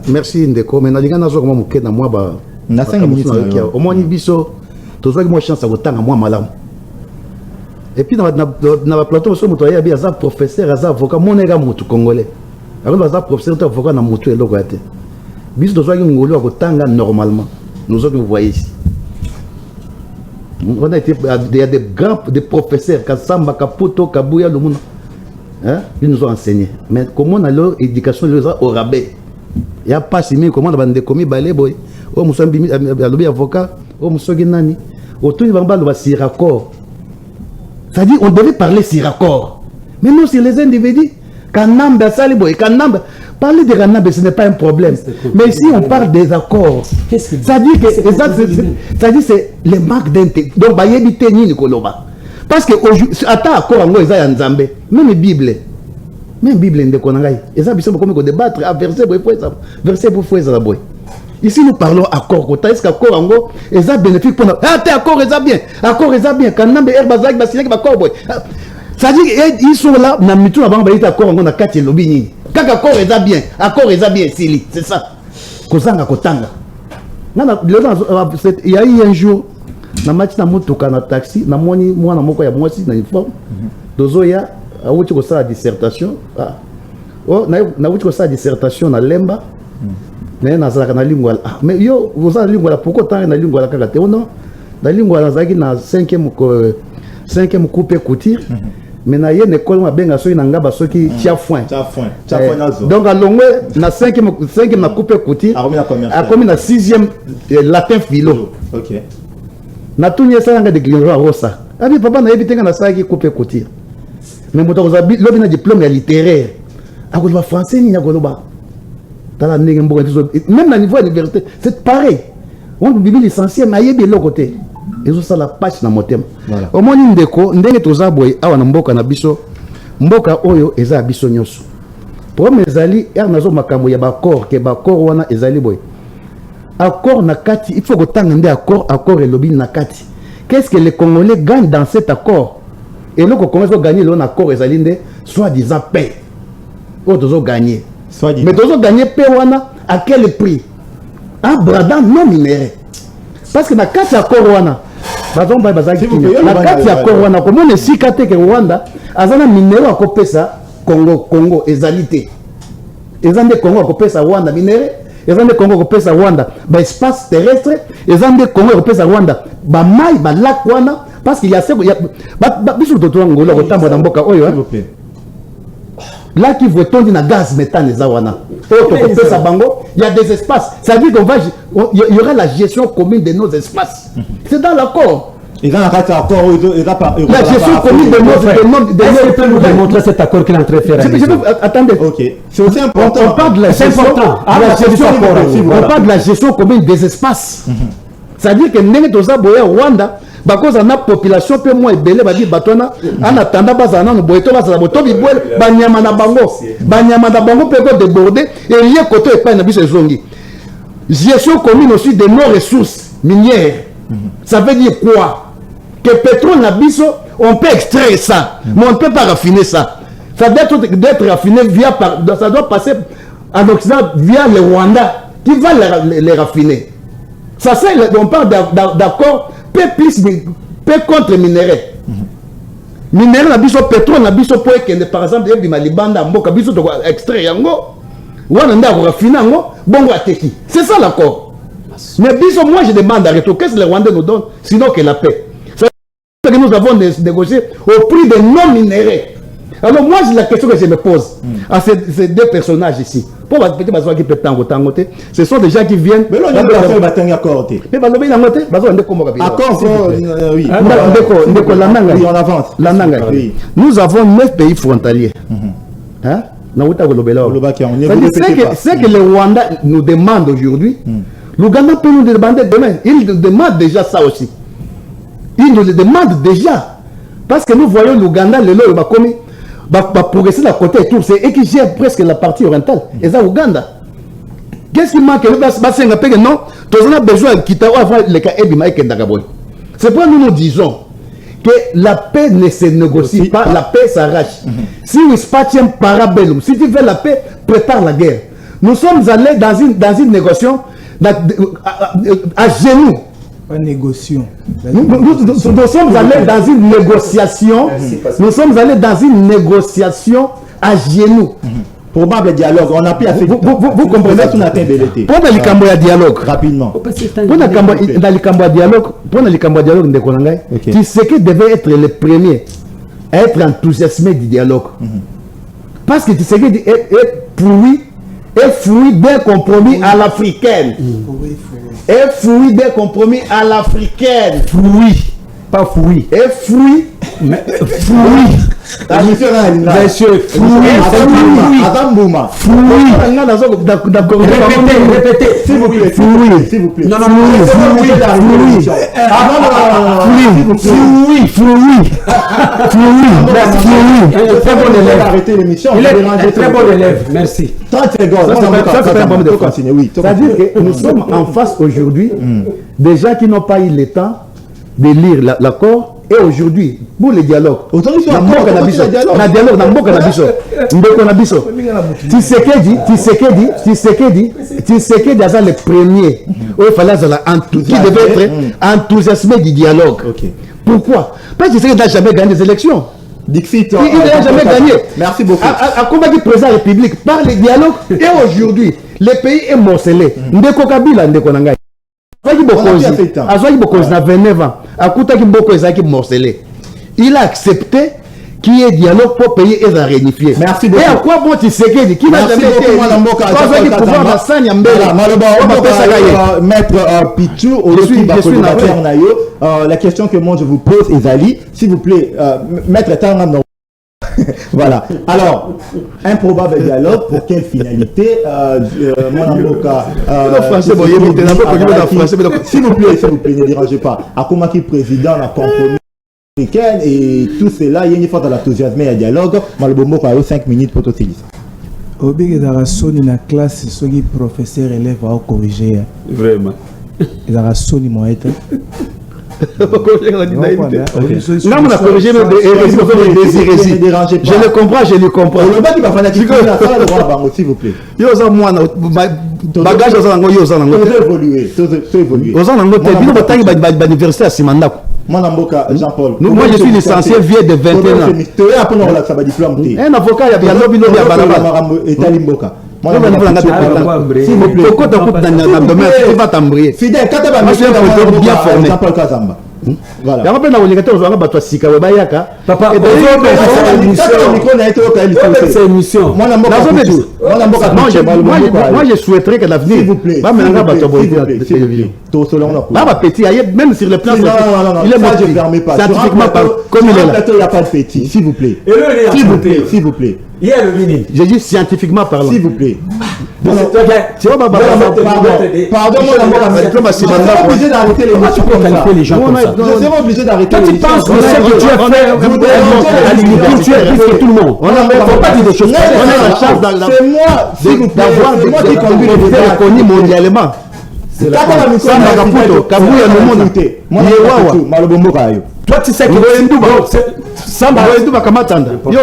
Merci Ndeko, mais nalinga nazo kama muke na moi ba na 5 minutes au moins biso tozwa ki moi chance à kotanga moi malamu. Et puis na plateau so muto ya bi aza professeur aza avocat monega mutu congolais. Alors aza professeur to avocat na mutu eloko ate. Biso tozwa ki ngolo ya kotanga normalement. Nous autres vous voyez ici. On a été il y a des professeurs Kasamba Kaputo Kabuya le monde. Hein? Ils nous ont enseigné. Mais comment on a leur éducation au rabais? Il n'y a pas si bien comment on a des commis balé boy. Oh Moussambi avocat, oh Moussogi nani. Autour du bambal va s'y raccord. Ça dit on devait parler s'y raccord. Mais nous c'est les individus. Kanamba sali boy, Kanamba. Parler de Kanamba ce n'est pas un problème. Mais si on parle des accords, ça dit que ça dit c'est les marques d'intérêt. Donc bah yébité ni Nikoloba. Parce que attends accord en Goïza et Nzambe, même Bible ne connaît pas. Et ça, il faut débattre à verset pour faire ça. Ici, nous parlons accord. Est-ce qu'accord en Goïza est bénéfique pour nous? Ah, t'es accord, est bien. Accord, est bien. Quand on a Herbazak, Basilek, accord, boy. Ça dit qu'ils sont là, on a mis tout avant, on a accord, on a 4 lobbying. Quand accord est bien, c'est ça. Kozanga Kotanga. Il y a eu un jour. Na match na motoka na taxi na moni mwana moko ya mwasi na uniforme dozo ya awuti ko sa dissertation na wuti ko sa dissertation na lemba na zalaka na lingwa mais yo vous avez lingwa pourquoi tant na lingwa la kaka te non na lingwa na zaki na 5e coupe couture mais na yene école ma benga so inanga ba soki tia foin nazo donc à longue na 5e na coupe couture a comme na 6e latin philo. OK. Na tout n'y ça de clients rosa. Abi papa na ebitenga na saki couper couture. Mais moto ko zabi lobi na diplôme littéraire. Akoloba français ni akoloba. Tala ndenge mboka tizo même na niveau université, c'est pareil. On bibi licencié na yebi lo côté. Ezo ça la patch na motema. Au moins ndeko ndenge toza boy awa na mboka na biso. Mboka oyo eza biso nyoso. Problème ezali nazo makambo ya bakor ke bakor wana ezali boy. Accord na kati, il faut que tu aies accord et lobby na kati. Qu'est-ce que les Congolais gagnent dans cet accord? Et là, quand on gagner l'accord, ils soi-disant paix. Ils ont gagné. Mais ils ont gagné paix à quel prix? Un bradin non minéré. Parce que na kati accord wana, na kati accord wana, comment on est si kate que Rwanda, azana minéré à couper ça, Congo, ezalité. Ezande Congo à couper ça, Rwanda minéré. Les gens de Congo repèrent à Rwanda, espace terrestre. Les gens de Congo repèrent à Rwanda, maï, lac Rwanda, parce qu'il y a ce, il y a, là qui veut tondre na gaz méthane les Rwanda. Il y a des espaces. Ça veut dire qu'il y aura la gestion commune de nos espaces. C'est dans l'accord. Et dans la accord, la gestion commune de nos. Est-ce que tu peux nous démontrer cet accord qu'il est en train de faire? Attendez. Ok. C'est aussi important. On parle de la gestion. On parle de la gestion commune des espaces. C'est-à-dire que nous sommes au Rwanda. Parce que la population peut moins belé ba di batona en attendant bazana no boeto bazala boto bi boel banyama na bango peut déborder et lié côté pas na biso zongi. Gestion commune aussi de nos ressources minières. Ça veut dire quoi? Que pétrole na biso, on peut extraire ça, mais on ne peut pas raffiner ça. Ça doit être raffiné ça doit passer en Occident via le Rwanda qui va les raffiner. Ça c'est, on parle d'accord, peu plus, peu contre minerai. Minerai na biso, pétrole na biso pour que par exemple, il y a des Malibanda, mboka biso to extraire yango, Rwanda ko raffiner yango, bongo ateki. C'est ça l'accord. Mais biso, moi je demande à retour, qu'est-ce que les Rwandais nous donnent, sinon que la paix. Que nous avons négocié au prix de non-minérés. Alors moi, c'est la question que je me pose à ces deux personnages ici. Pour peut-être qui peut tangoter, ce sont des gens qui viennent. Mais là, on va tenir accord. Mais accord, oui. On avance. Nous avons 9 pays frontaliers. Ce que le Rwanda nous demande aujourd'hui, L'Ouganda peut nous demander demain. Il nous demande déjà ça aussi. Il nous le demande déjà. Parce que nous voyons l'Ouganda, le lot, va progresser d'un côté et tout. C'est eux qui gèrent presque la partie orientale. Et ça, Ouganda. Qu'est-ce qui manque? Non, on a besoin d'avoir les cas et Dagaboy. C'est pourquoi nous disons que la paix ne se négocie pas, la paix s'arrache. Si vous spatiez un parabellum, si tu veux la paix, prépare la guerre. Nous sommes allés dans une négociation à genoux. Pas négociation. Nous sommes allés dans une négociation. Nous sommes allés dans une négociation à genoux. Probable dialogue. On a pu assez. Vous comprenez tout notre abilité. Pour le cambo dialogue. Rapidement. Pour le cambo dialogue, tu sais que devait être le premier à être enthousiasmé du dialogue. Parce que tu sais que est fruit d'un compromis à l'africaine. Est fruit d'un compromis à l'africaine. Fruit. Pas fruit. Est fruit. Monsieur, répétez, s'il vous plaît. Non, très bon élève. Arrêtez l'émission. Il est très bon élève. Merci. 30 secondes. C'est-à-dire que nous sommes en face aujourd'hui des gens qui n'ont pas eu le temps de lire l'accord. Et aujourd'hui, pour les dialogues, tu sais que déjà le premier, qui devait être enthousiasmé du dialogue. Pourquoi? Parce que tu sais qu'il n'a jamais gagné des élections. Il n'a jamais gagné. Merci beaucoup. À combat du président de la République par le dialogue, et aujourd'hui, le pays est morcelé. Ndeko Kabila, Ndeko Nangai. Il a accepté qu'il y ait dialogue pour payer et réunifier. Merci beaucoup. Et à quoi bon tu sais qui n'a jamais été Maître Pichou, la question que moi je vous pose, Ezali, s'il vous plaît, Maître Tangam. Voilà. Alors, improbable dialogue, pour quelle finalité? S'il vous plaît, ne dérangez pas. Akoumaki président, la compromis africaine et tout cela, il y a une fois dans l'enthousiasme et un dialogue. Malbomo a 5 minutes pour tout ça. Obéi dans la sonne na classe, ce qui professeur élève va corriger. Vraiment. Et dans la sonne moi être. Je le comprends, je le comprends. S'il vous plaît. Bagage Jean-Paul. Moi je suis licencié vieux de 21 ans. Un avocat il y a lobby s'il vous plaît, pourquoi tu vas t'embrouiller? Fidèle, quand tu vas bien formé. Voilà. Papa, c'est une mission. Moi je souhaiterais que l'avenir, même sur le plan, il est mort. Scientifiquement, comme il est là. Il n'y a pas de petit, s'il vous plaît. S'il vous plaît. J'ai dit scientifiquement parlant. S'il vous plaît. Pardon, je serai obligé d'arrêter l'émission comme ça. Je serai obligé d'arrêter l'émission. Tu penses que ce que tu as fait à l'agriculture est plus que tout le monde. On n'a pas dit des choses. On a la chance d'avoir qui conduit les vidéos reconnus mondialement. C'est la toi tu sais que Samba Ndouba Kamatanda. Yo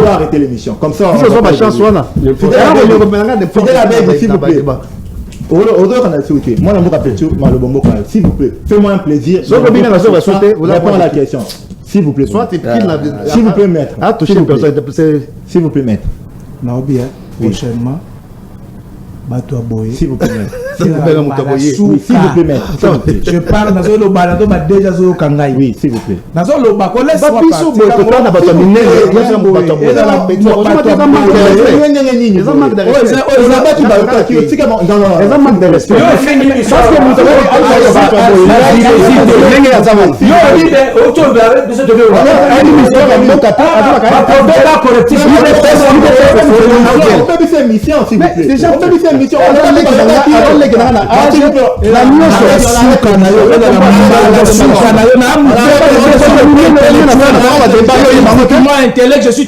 arrêter l'émission. Comme ça, on a chance. S'il vous plaît. Moi, s'il vous plaît, fais-moi un plaisir. Réponds à la question. S'il vous plaît. S'il vous plaît, maître. S'il vous plaît, maître. Prochainement. S'il vous plaît, s'il vous plaît, maître. Je parle dans le balado, déjà zo kangai. Oui, s'il vous plaît. Dans le bac, on laisse moi peut faire mission, s'il vous plaît. Déjà, on peut faire mission. Je suis